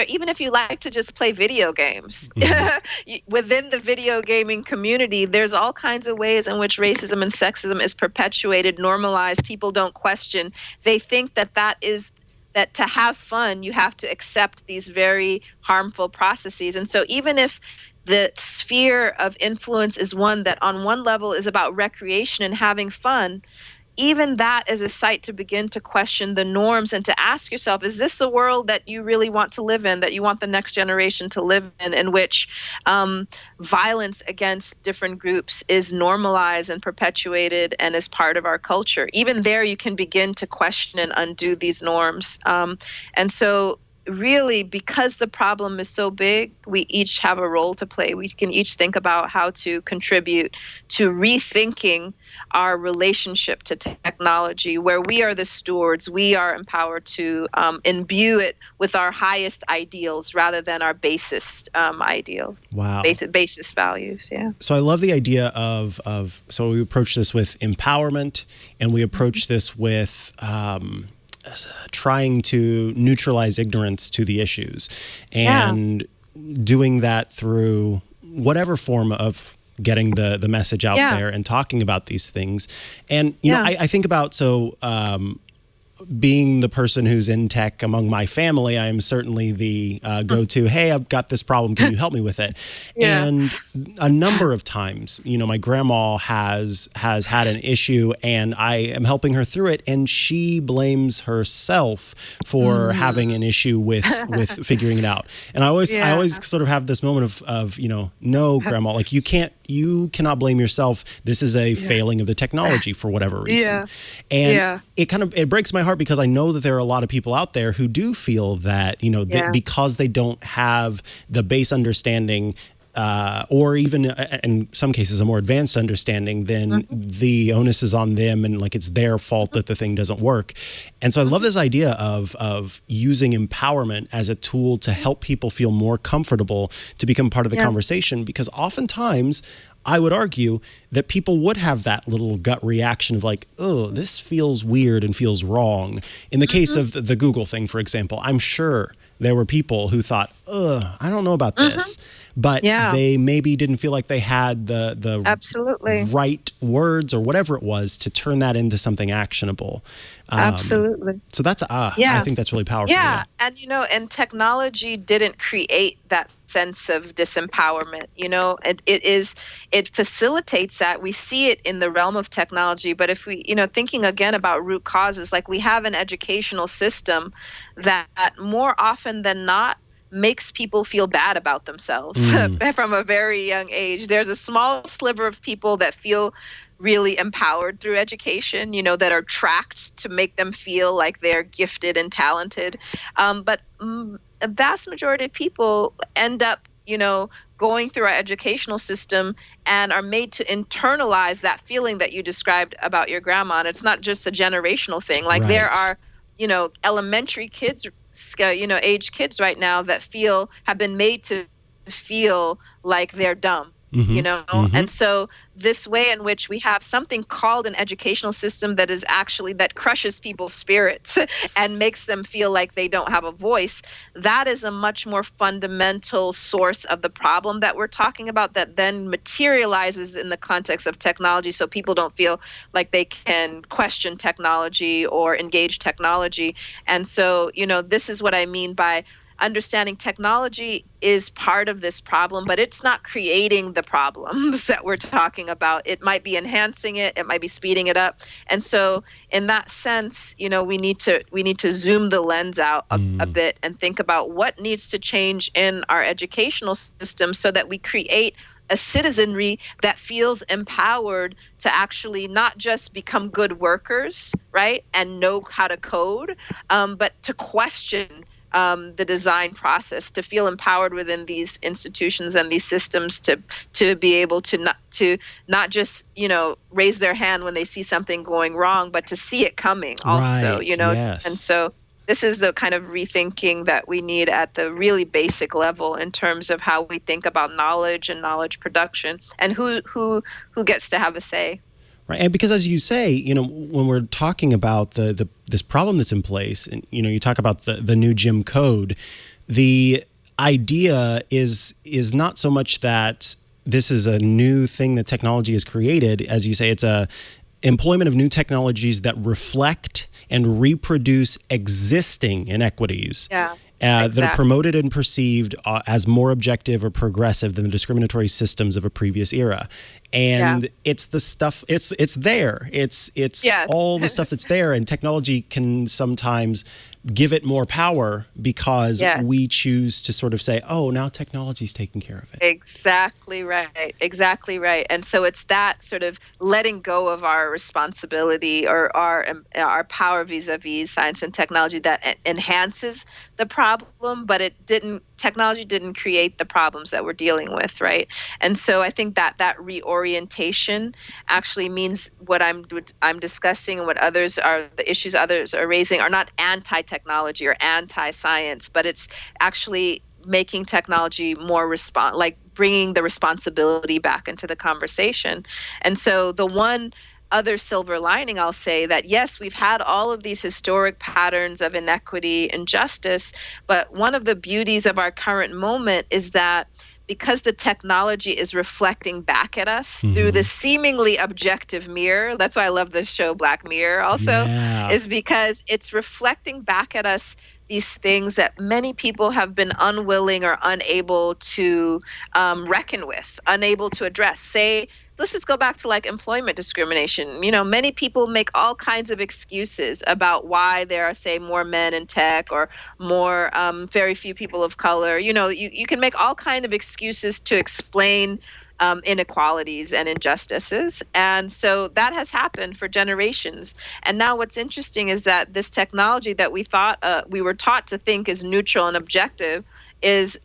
even if you like to just play video games, within the video gaming community, there's all kinds of ways in which racism and sexism is perpetuated, normalized. People don't question. They think that to have fun, you have to accept these very harmful processes. And so even if the sphere of influence is one that on one level is about recreation and having fun, even that is a site to begin to question the norms and to ask yourself, is this a world that you really want to live in, that you want the next generation to live in which violence against different groups is normalized and perpetuated and is part of our culture? Even there, you can begin to question and undo these norms. And so really, because the problem is so big, we each have a role to play. We can each think about how to contribute to rethinking our relationship to technology, where we are the stewards, we are empowered to imbue it with our highest ideals rather than our basest ideals. Wow. Basest values, yeah. So I love the idea of so we approach this with empowerment, and we approach this with trying to neutralize ignorance to the issues, and doing that through whatever form of getting the message out there and talking about these things. And, I think about, being the person who's in tech among my family, I am certainly the go-to, hey, I've got this problem, can you help me with it? Yeah. And a number of times, my grandma has had an issue and I am helping her through it, and she blames herself for having an issue with figuring it out. And I always sort of have this moment of no, grandma, like you cannot blame yourself. This is a failing of the technology for whatever reason. And it breaks my heart because I know that there are a lot of people out there who do feel that, that because they don't have the base understanding or even in some cases a more advanced understanding, then the onus is on them and like it's their fault that the thing doesn't work. And so I love this idea of using empowerment as a tool to help people feel more comfortable to become part of the conversation, because oftentimes I would argue that people would have that little gut reaction of like, oh, this feels weird and feels wrong. In the case of the Google thing, for example, I'm sure there were people who thought, I don't know about this. But they maybe didn't feel like they had the Absolutely. right words or whatever it was to turn that into something actionable. Absolutely. So that's, I think that's really powerful. Yeah. And, and technology didn't create that sense of disempowerment. It facilitates that. We see it in the realm of technology. But if we, thinking again about root causes, like we have an educational system that more often than not makes people feel bad about themselves from a very young age. There's a small sliver of people that feel really empowered through education, that are tracked to make them feel like they're gifted and talented. But a vast majority of people end up, going through our educational system and are made to internalize that feeling that you described about your grandma. And it's not just a generational thing. Like there are, elementary kids, age kids right now that have been made to feel like they're dumb. And so this way in which we have something called an educational system that crushes people's spirits and makes them feel like they don't have a voice, that is a much more fundamental source of the problem that we're talking about, that then materializes in the context of technology, so people don't feel like they can question technology or engage technology. And so, this is what I mean by understanding technology is part of this problem, but it's not creating the problems that we're talking about. It might be enhancing it. It might be speeding it up. And so in that sense, we need to zoom the lens out a bit and think about what needs to change in our educational system so that we create a citizenry that feels empowered to actually not just become good workers, right, and know how to code, but to question the design process, to feel empowered within these institutions and these systems, to be able to not just raise their hand when they see something going wrong, but to see it coming also. Yes. And so this is the kind of rethinking that we need at the really basic level in terms of how we think about knowledge and knowledge production and who gets to have a say. Right, and because as you say, when we're talking about this problem that's in place, and you talk about the new Jim Code, the idea is not so much that this is a new thing that technology has created. As you say, it's a employment of new technologies that reflect and reproduce existing inequities. Yeah. That are promoted and perceived as more objective or progressive than the discriminatory systems of a previous era. And it's the stuff, it's there. It's all the stuff that's there, and technology can sometimes give it more power because we choose to sort of say, oh, now technology's taking care of it. Exactly right. And so it's that sort of letting go of our responsibility or our power vis-a-vis science and technology that enhances the problem, but technology didn't create the problems that we're dealing with, right? And so I think that reorientation actually means what I'm discussing and what the issues others are raising are not anti-technology or anti-science, but it's actually making technology more bringing the responsibility back into the conversation. And so the one other silver lining, I'll say that, yes, we've had all of these historic patterns of inequity and justice, but one of the beauties of our current moment is that because the technology is reflecting back at us through the seemingly objective mirror. That's why I love this show, Black Mirror, also, is because it's reflecting back at us these things that many people have been unwilling or unable to reckon with, unable to address. Say, let's just go back to like employment discrimination. You know, many people make all kinds of excuses about why there are, say, more men in tech or more very few people of color. You know, you can make all kinds of excuses to explain inequalities and injustices. And so that has happened for generations. And now what's interesting is that this technology that we thought we were taught to think is neutral and objective is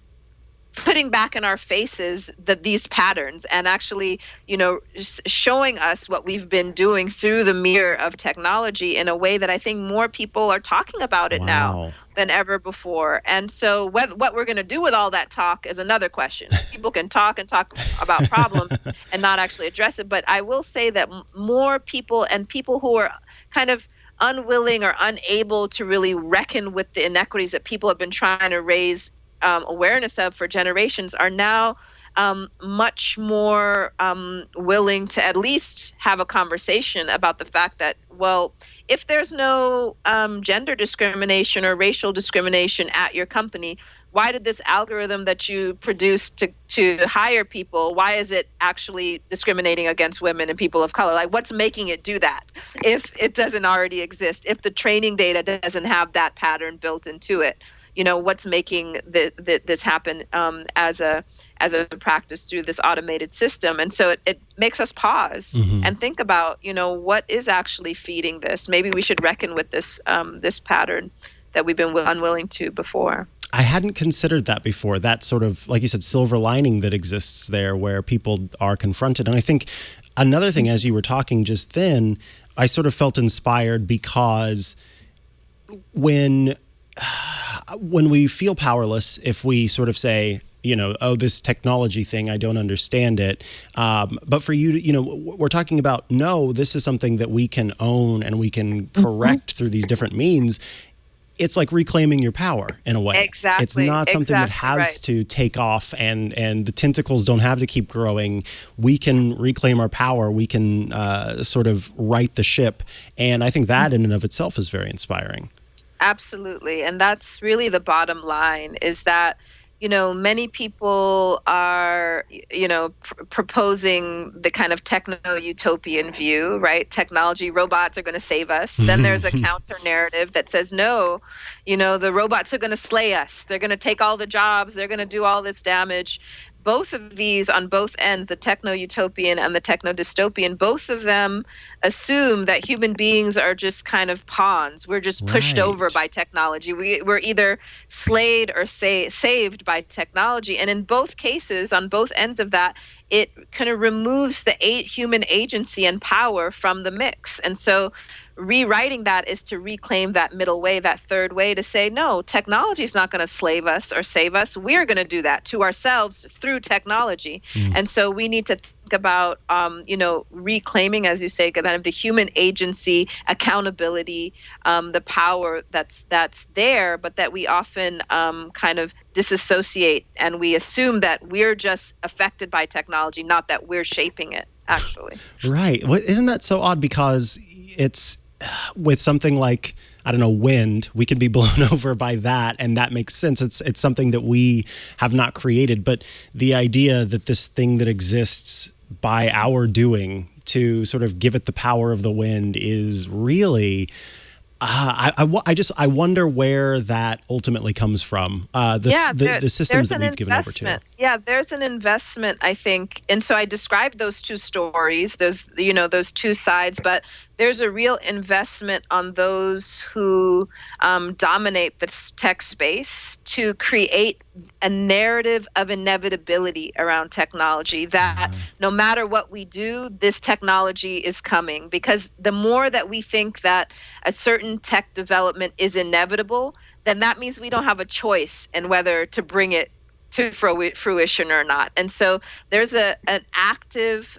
putting back in our faces these patterns and actually, you know, showing us what we've been doing through the mirror of technology in a way that I think more people are talking about it now than ever before. And so what we're going to do with all that talk is another question. People can talk about problems and not actually address it. But I will say that more people and people who are kind of unwilling or unable to really reckon with the inequities that people have been trying to raise awareness of for generations are now much more willing to at least have a conversation about the fact that, well, if there's no gender discrimination or racial discrimination at your company, why did this algorithm that you produced to hire people, why is it actually discriminating against women and people of color? Like, what's making it do that if it doesn't already exist, if the training data doesn't have that pattern built into it? You know, what's making this happen as a practice through this automated system? And so it makes us pause and think about, you know, what is actually feeding this? Maybe we should reckon with this this pattern that we've been unwilling to before. I hadn't considered that before, that sort of, like you said, silver lining that exists there where people are confronted. And I think another thing, as you were talking just then, I sort of felt inspired because when we feel powerless, if we sort of say, you know, oh, this technology thing, I don't understand it. But for you, you know, we're talking about, no, this is something that we can own and we can correct through these different means. It's like reclaiming your power in a way. Exactly. It's not something that has to take off and the tentacles don't have to keep growing. We can reclaim our power. We can sort of right the ship. And I think that in and of itself is very inspiring. Absolutely. And that's really the bottom line, is that, you know, many people are, you know, proposing the kind of techno-utopian view, right? Technology, robots are going to save us. Then there's a counter narrative that says, no, you know, the robots are going to slay us. They're going to take all the jobs. They're going to do all this damage. Both of these, on both ends, the techno-utopian and the techno-dystopian, both of them assume that human beings are just kind of pawns. We're just pushed over by technology. We're either slayed or saved by technology. And in both cases, on both ends of that, it kind of removes the human agency and power from the mix. And so rewriting that is to reclaim that middle way, that third way, to say, no, technology is not going to slave us or save us. We're going to do that to ourselves through technology. And so we need to think about, you know, reclaiming, as you say, kind of the human agency, accountability, the power that's there, but that we often kind of disassociate, and we assume that we're just affected by technology, not that we're shaping it, actually. Right. Well, isn't that so odd? Because it's with something like, I don't know, wind, we can be blown over by that, and that makes sense. It's something that we have not created, but the idea that this thing that exists by our doing to sort of give it the power of the wind is really, I wonder where that ultimately comes from. The systems that we've given over to. Yeah, there's an investment, I think. And so I described those two stories, those two sides, but there's a real investment on those who dominate the tech space to create a narrative of inevitability around technology, that no matter what we do, this technology is coming. Because the more that we think that a certain tech development is inevitable, then that means we don't have a choice in whether to bring it to fruition or not. And so there's an active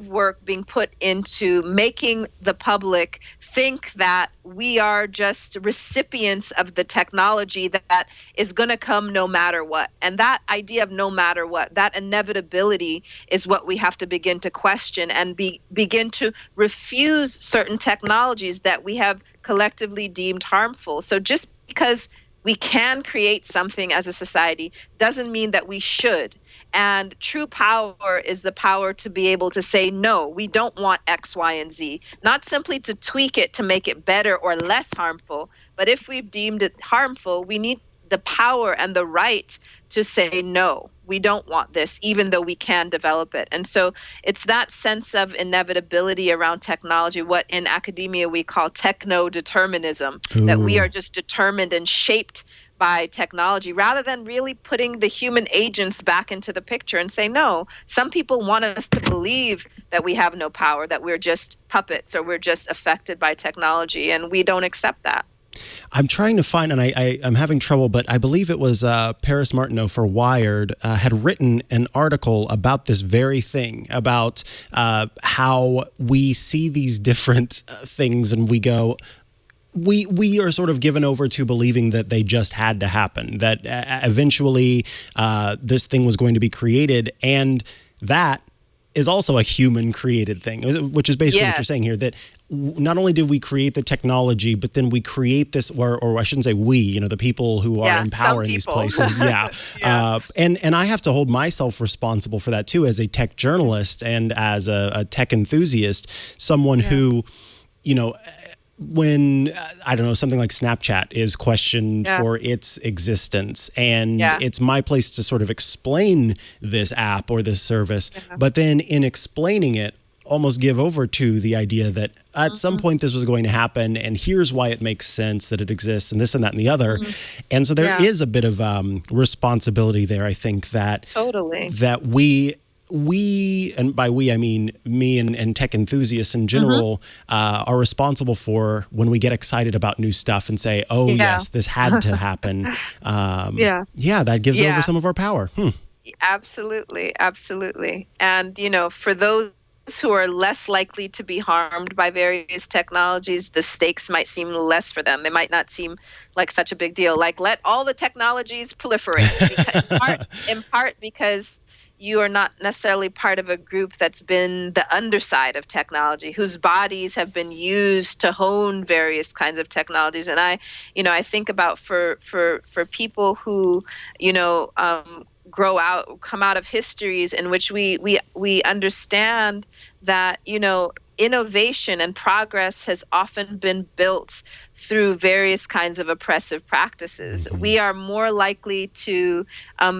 work being put into making the public think that we are just recipients of the technology that is going to come no matter what. And that idea of no matter what, that inevitability is what we have to begin to question and begin to refuse certain technologies that we have collectively deemed harmful. So just because we can create something as a society doesn't mean that we should. And true power is the power to be able to say, no, we don't want X, Y, and Z. Not simply to tweak it to make it better or less harmful, but if we've deemed it harmful, we need the power and the right to say, no, we don't want this, even though we can develop it. And so it's that sense of inevitability around technology, what in academia we call techno-determinism, that we are just determined and shaped by technology, rather than really putting the human agents back into the picture and say, no, some people want us to believe that we have no power, that we're just puppets or we're just affected by technology, and we don't accept that. I'm trying to find, and I'm having trouble, but I believe it was Paris Martineau for Wired had written an article about this very thing, about how we see these different things and we go, we are sort of given over to believing that they just had to happen, that eventually this thing was going to be created, and that is also a human-created thing, which is basically what you're saying here, that not only did we create the technology, but then we create this, or I shouldn't say we, the people who are in power in these places. And I have to hold myself responsible for that too, as a tech journalist and as a tech enthusiast, someone who, when, I don't know, something like Snapchat is questioned for its existence, and it's my place to sort of explain this app or this service, but then in explaining it, almost give over to the idea that at some point this was going to happen, and here's why it makes sense that it exists, and this and that and the other. And so there is a bit of responsibility there, I think, that that we, and by we, I mean me and tech enthusiasts in general, are responsible for when we get excited about new stuff and say, oh, yes, this had to happen. That gives over some of our power. Absolutely. And, for those who are less likely to be harmed by various technologies, the stakes might seem less for them. They might not seem like such a big deal. Like, let all the technologies proliferate, in part because you are not necessarily part of a group that's been the underside of technology, whose bodies have been used to hone various kinds of technologies. And I think about for people who, come out of histories in which we understand that, innovation and progress has often been built through various kinds of oppressive practices. We are more likely to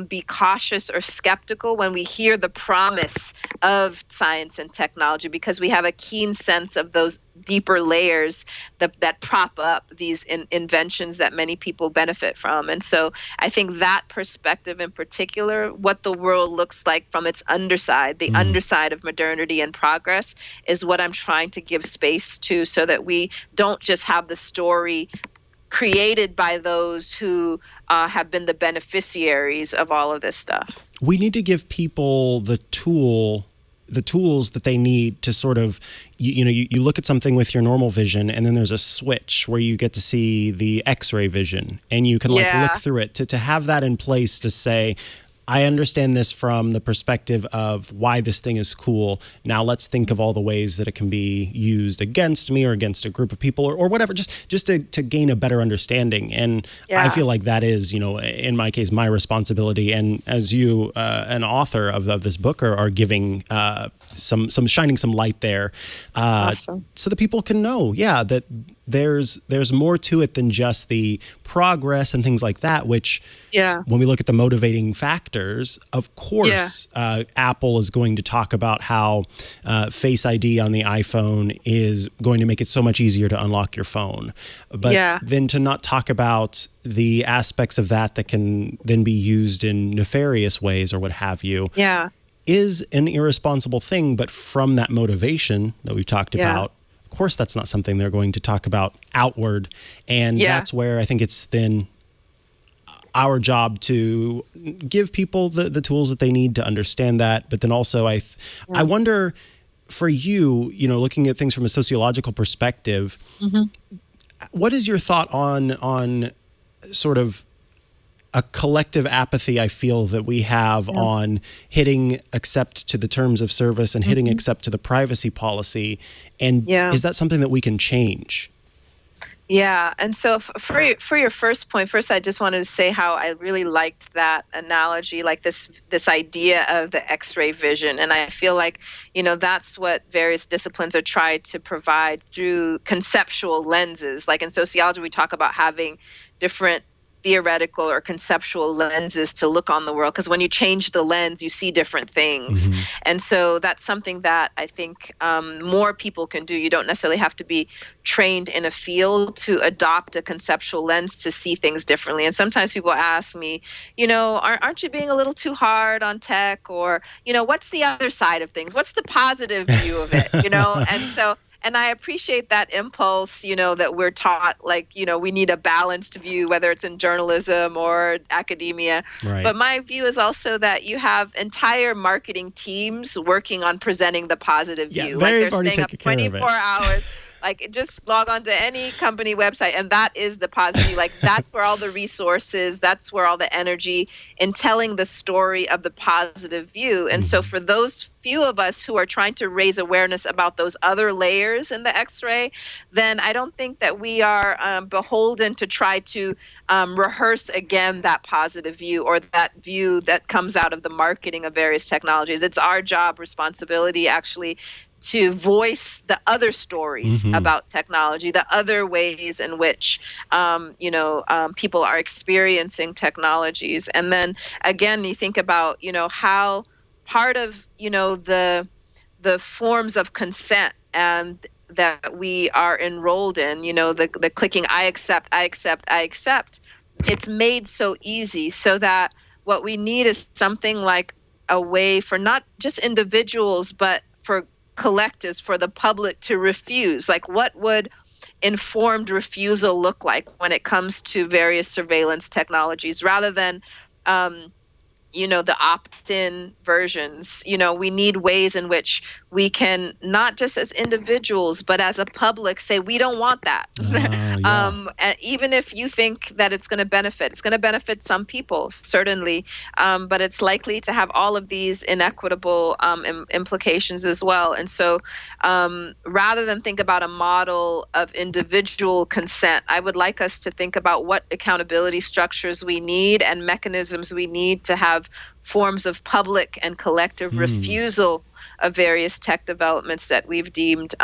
be cautious or skeptical when we hear the promise of science and technology, because we have a keen sense of those deeper layers that prop up these inventions that many people benefit from. And so I think that perspective in particular, what the world looks like from its underside, the underside of modernity and progress, is what I'm trying to give space to, so that we don't just have the story created by those who have been the beneficiaries of all of this stuff. We need to give people the tools that they need to sort of, you look at something with your normal vision, and then there's a switch where you get to see the X-ray vision, and you can look through it, to have that in place to say, I understand this from the perspective of why this thing is cool. Now let's think of all the ways that it can be used against me or against a group of people or whatever, just to gain a better understanding. And I feel like that is, in my case, my responsibility. And as you, an author of this book, are giving some shining some light there, awesome. So that people can know, that there's more to it than just the progress and things like that, which when we look at the motivating factors, of course, Apple is going to talk about how Face ID on the iPhone is going to make it so much easier to unlock your phone. But then to not talk about the aspects of that can then be used in nefarious ways or what have you. Is an irresponsible thing, but from that motivation that we've talked about, of course, that's not something they're going to talk about outward. And that's where I think it's then our job to give people the tools that they need to understand that. But then also I wonder for you, looking at things from a sociological perspective, what is your thought on sort of a collective apathy I feel that we have on hitting accept to the terms of service and hitting accept to the privacy policy? And is that something that we can change? Yeah. And so for your first point, first, I just wanted to say how I really liked that analogy, like this idea of the X-ray vision. And I feel like, that's what various disciplines are trying to provide through conceptual lenses. Like in sociology, we talk about having different theoretical or conceptual lenses to look on the world, because when you change the lens, you see different things. And so that's something that I think more people can do. You don't necessarily have to be trained in a field to adopt a conceptual lens to see things differently. And sometimes people ask me, aren't you being a little too hard on tech? Or, what's the other side of things? What's the positive view of it? And I appreciate that impulse, that we're taught, we need a balanced view, whether it's in journalism or academia. Right. But my view is also that you have entire marketing teams working on presenting the positive view. They're staying up 24 hours. Just log on to any company website, and that is the positive. That's where all the resources, that's where all the energy in telling the story of the positive view. And so for those few of us who are trying to raise awareness about those other layers in the X-ray, then I don't think that we are beholden to try to rehearse again that positive view or that view that comes out of the marketing of various technologies. It's our job, responsibility, actually, to voice the other stories about technology, the other ways in which, people are experiencing technologies. And then again, you think about, how part of, the forms of consent and that we are enrolled in, the clicking, I accept, it's made so easy so that what we need is something like a way for not just individuals, but for collectives, for the public to refuse. What would informed refusal look like when it comes to various surveillance technologies, rather than the opt-in versions? We need ways in which we can, not just as individuals, but as a public, say, we don't want that. Even if you think that it's going to benefit some people, certainly, but it's likely to have all of these inequitable implications as well. And so rather than think about a model of individual consent, I would like us to think about what accountability structures we need and mechanisms we need to have forms of public and collective refusal of various tech developments that we've deemed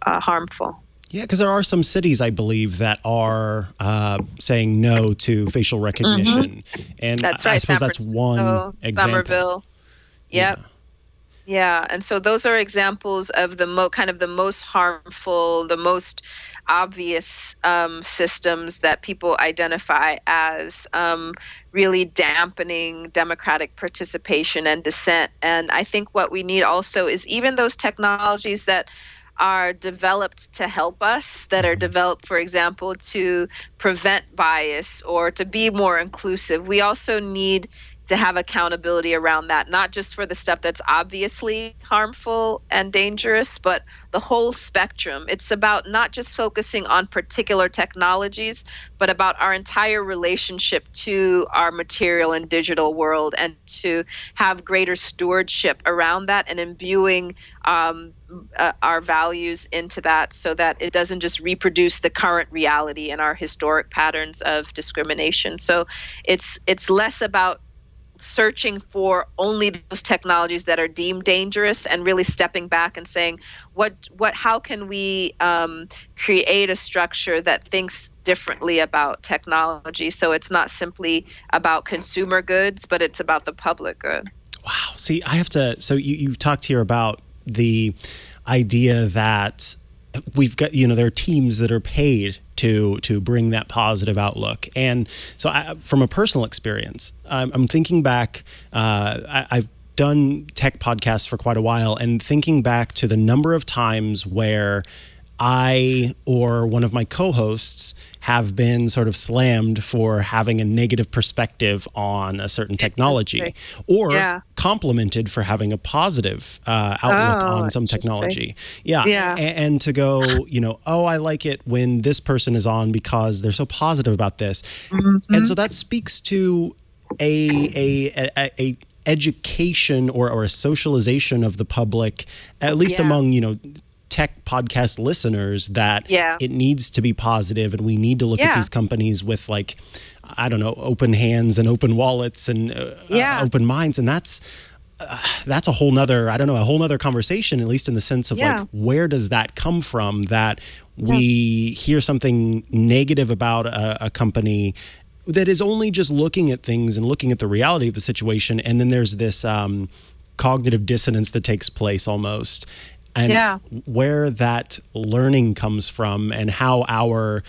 harmful. Yeah, because there are some cities, I believe, that are saying no to facial recognition, and that's right. I suppose that's one example. Somerville. Yep. Yeah, and so those are examples of the most harmful, the most obvious systems that people identify as really dampening democratic participation and dissent. And I think what we need also is even those technologies that are developed to help us, that are developed, for example, to prevent bias or to be more inclusive. We also need to have accountability around that, not just for the stuff that's obviously harmful and dangerous, but the whole spectrum. It's about not just focusing on particular technologies, but about our entire relationship to our material and digital world, and to have greater stewardship around that and imbuing our values into that, so that it doesn't just reproduce the current reality and our historic patterns of discrimination. So it's less about searching for only those technologies that are deemed dangerous, and really stepping back and saying, how can we create a structure that thinks differently about technology? So it's not simply about consumer goods, but it's about the public good. Wow. See, so you've talked here about the idea that we've got, there are teams that are paid to bring that positive outlook. And so from a personal experience, I'm thinking back, I've done tech podcasts for quite a while, and thinking back to the number of times where I or one of my co-hosts have been sort of slammed for having a negative perspective on a certain technology, or complimented for having a positive outlook on some technology. And to go, oh, I like it when this person is on because they're so positive about this. And so that speaks to a education or a socialization of the public, at least among, tech podcast listeners, that it needs to be positive, and we need to look at these companies with, like, I don't know, open hands and open wallets and open minds. And that's a whole nother conversation, at least in the sense of like, where does that come from, that we hear something negative about a company that is only just looking at things and looking at the reality of the situation. And then there's this cognitive dissonance that takes place almost. And where that learning comes from, and how our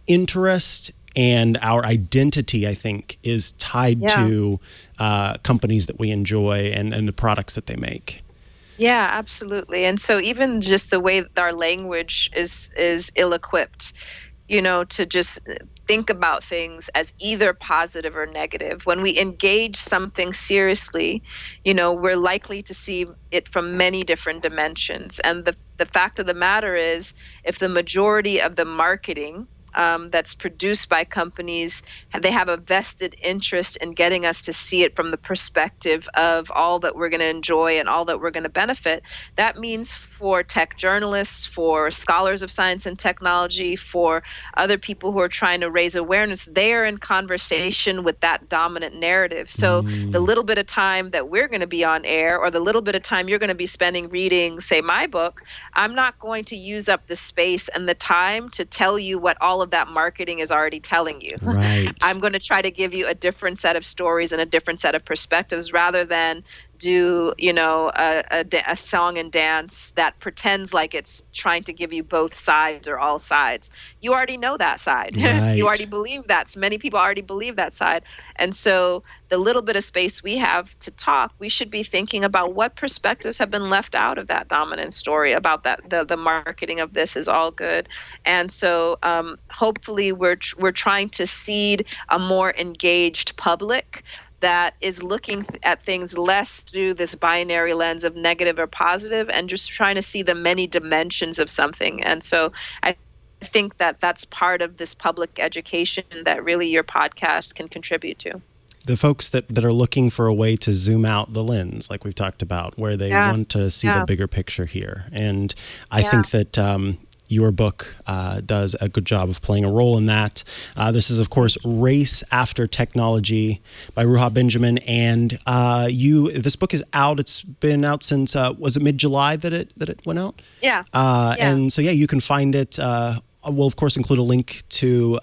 interest and our identity, I think, is tied to companies that we enjoy and the products that they make. Yeah, absolutely. And so even just the way that our language is ill-equipped, to just think about things as either positive or negative. When we engage something seriously, we're likely to see it from many different dimensions. And the fact of the matter is, if the majority of the marketing that's produced by companies, they have a vested interest in getting us to see it from the perspective of all that we're going to enjoy and all that we're going to benefit. That means for tech journalists, for scholars of science and technology, for other people who are trying to raise awareness, they are in conversation with that dominant narrative. So the little bit of time that we're going to be on air, or the little bit of time you're going to be spending reading, say, my book, I'm not going to use up the space and the time to tell you what all of that marketing is already telling you. Right. I'm going to try to give you a different set of stories and a different set of perspectives, rather than do a song and dance that pretends like it's trying to give you both sides or all sides. You already know that side. Right. You already believe that. Many people already believe that side. And so the little bit of space we have to talk, we should be thinking about what perspectives have been left out of that dominant story about that the marketing of this is all good. And so hopefully we're trying to seed a more engaged public that is looking at things less through this binary lens of negative or positive, and just trying to see the many dimensions of something. And so I think that that's part of this public education that really your podcast can contribute to. The folks that are looking for a way to zoom out the lens, like we've talked about, where they want to see the bigger picture here. And I think that your book does a good job of playing a role in that. This is, of course, Race After Technology by Ruha Benjamin. And this book is out. It's been out since, was it mid-July that it went out? Yeah. And so, you can find it. We'll, of course, include a link to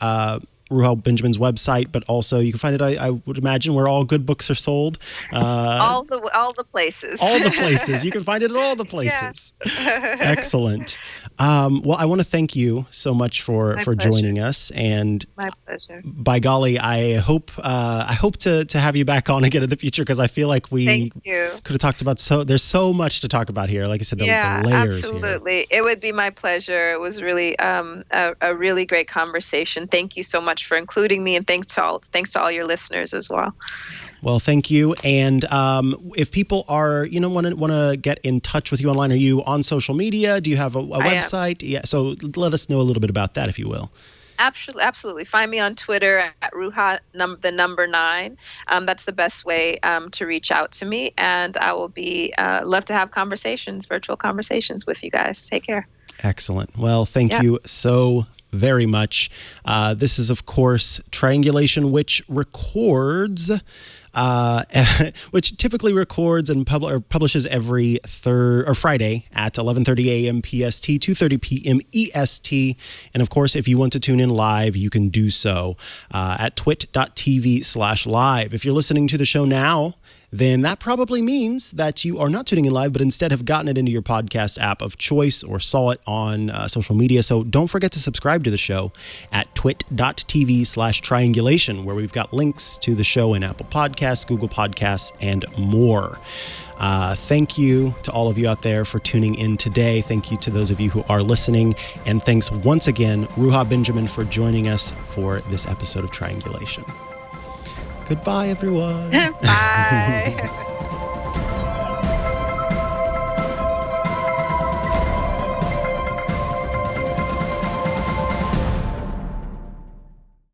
Ruha Benjamin's website, but also you can find it, I would imagine, where all good books are sold. All the places. All the places. You can find it at all the places. Excellent. Well, I want to thank you so much for joining us. And my pleasure. By golly, I hope to have you back on again in the future, because I feel like we could have talked about there's so much to talk about here. Like I said, the layers absolutely. here. It would be my pleasure. It was really a really great conversation. Thank you so much for including me, and thanks to all your listeners as well. Well, thank you. And if people are, want to get in touch with you online, are you on social media? Do you have a website? Yeah. So let us know a little bit about that, if you will. Absolutely. Find me on Twitter at Ruha, the number 9. That's the best way to reach out to me. And I will be love to have virtual conversations with you guys. Take care. Excellent. Well, thank you so very much. This is, of course, Triangulation, which records, which typically records and publishes every Friday at 11:30 a.m. PST, 2:30 p.m. EST. And of course, if you want to tune in live, you can do so at twit.tv/live. If you're listening to the show now, then that probably means that you are not tuning in live, but instead have gotten it into your podcast app of choice or saw it on social media. So don't forget to subscribe to the show at twit.tv/triangulation, where we've got links to the show in Apple Podcasts, Google Podcasts, and more. Thank you to all of you out there for tuning in today. Thank you to those of you who are listening. And thanks once again, Ruha Benjamin, for joining us for this episode of Triangulation. Goodbye, everyone. Bye.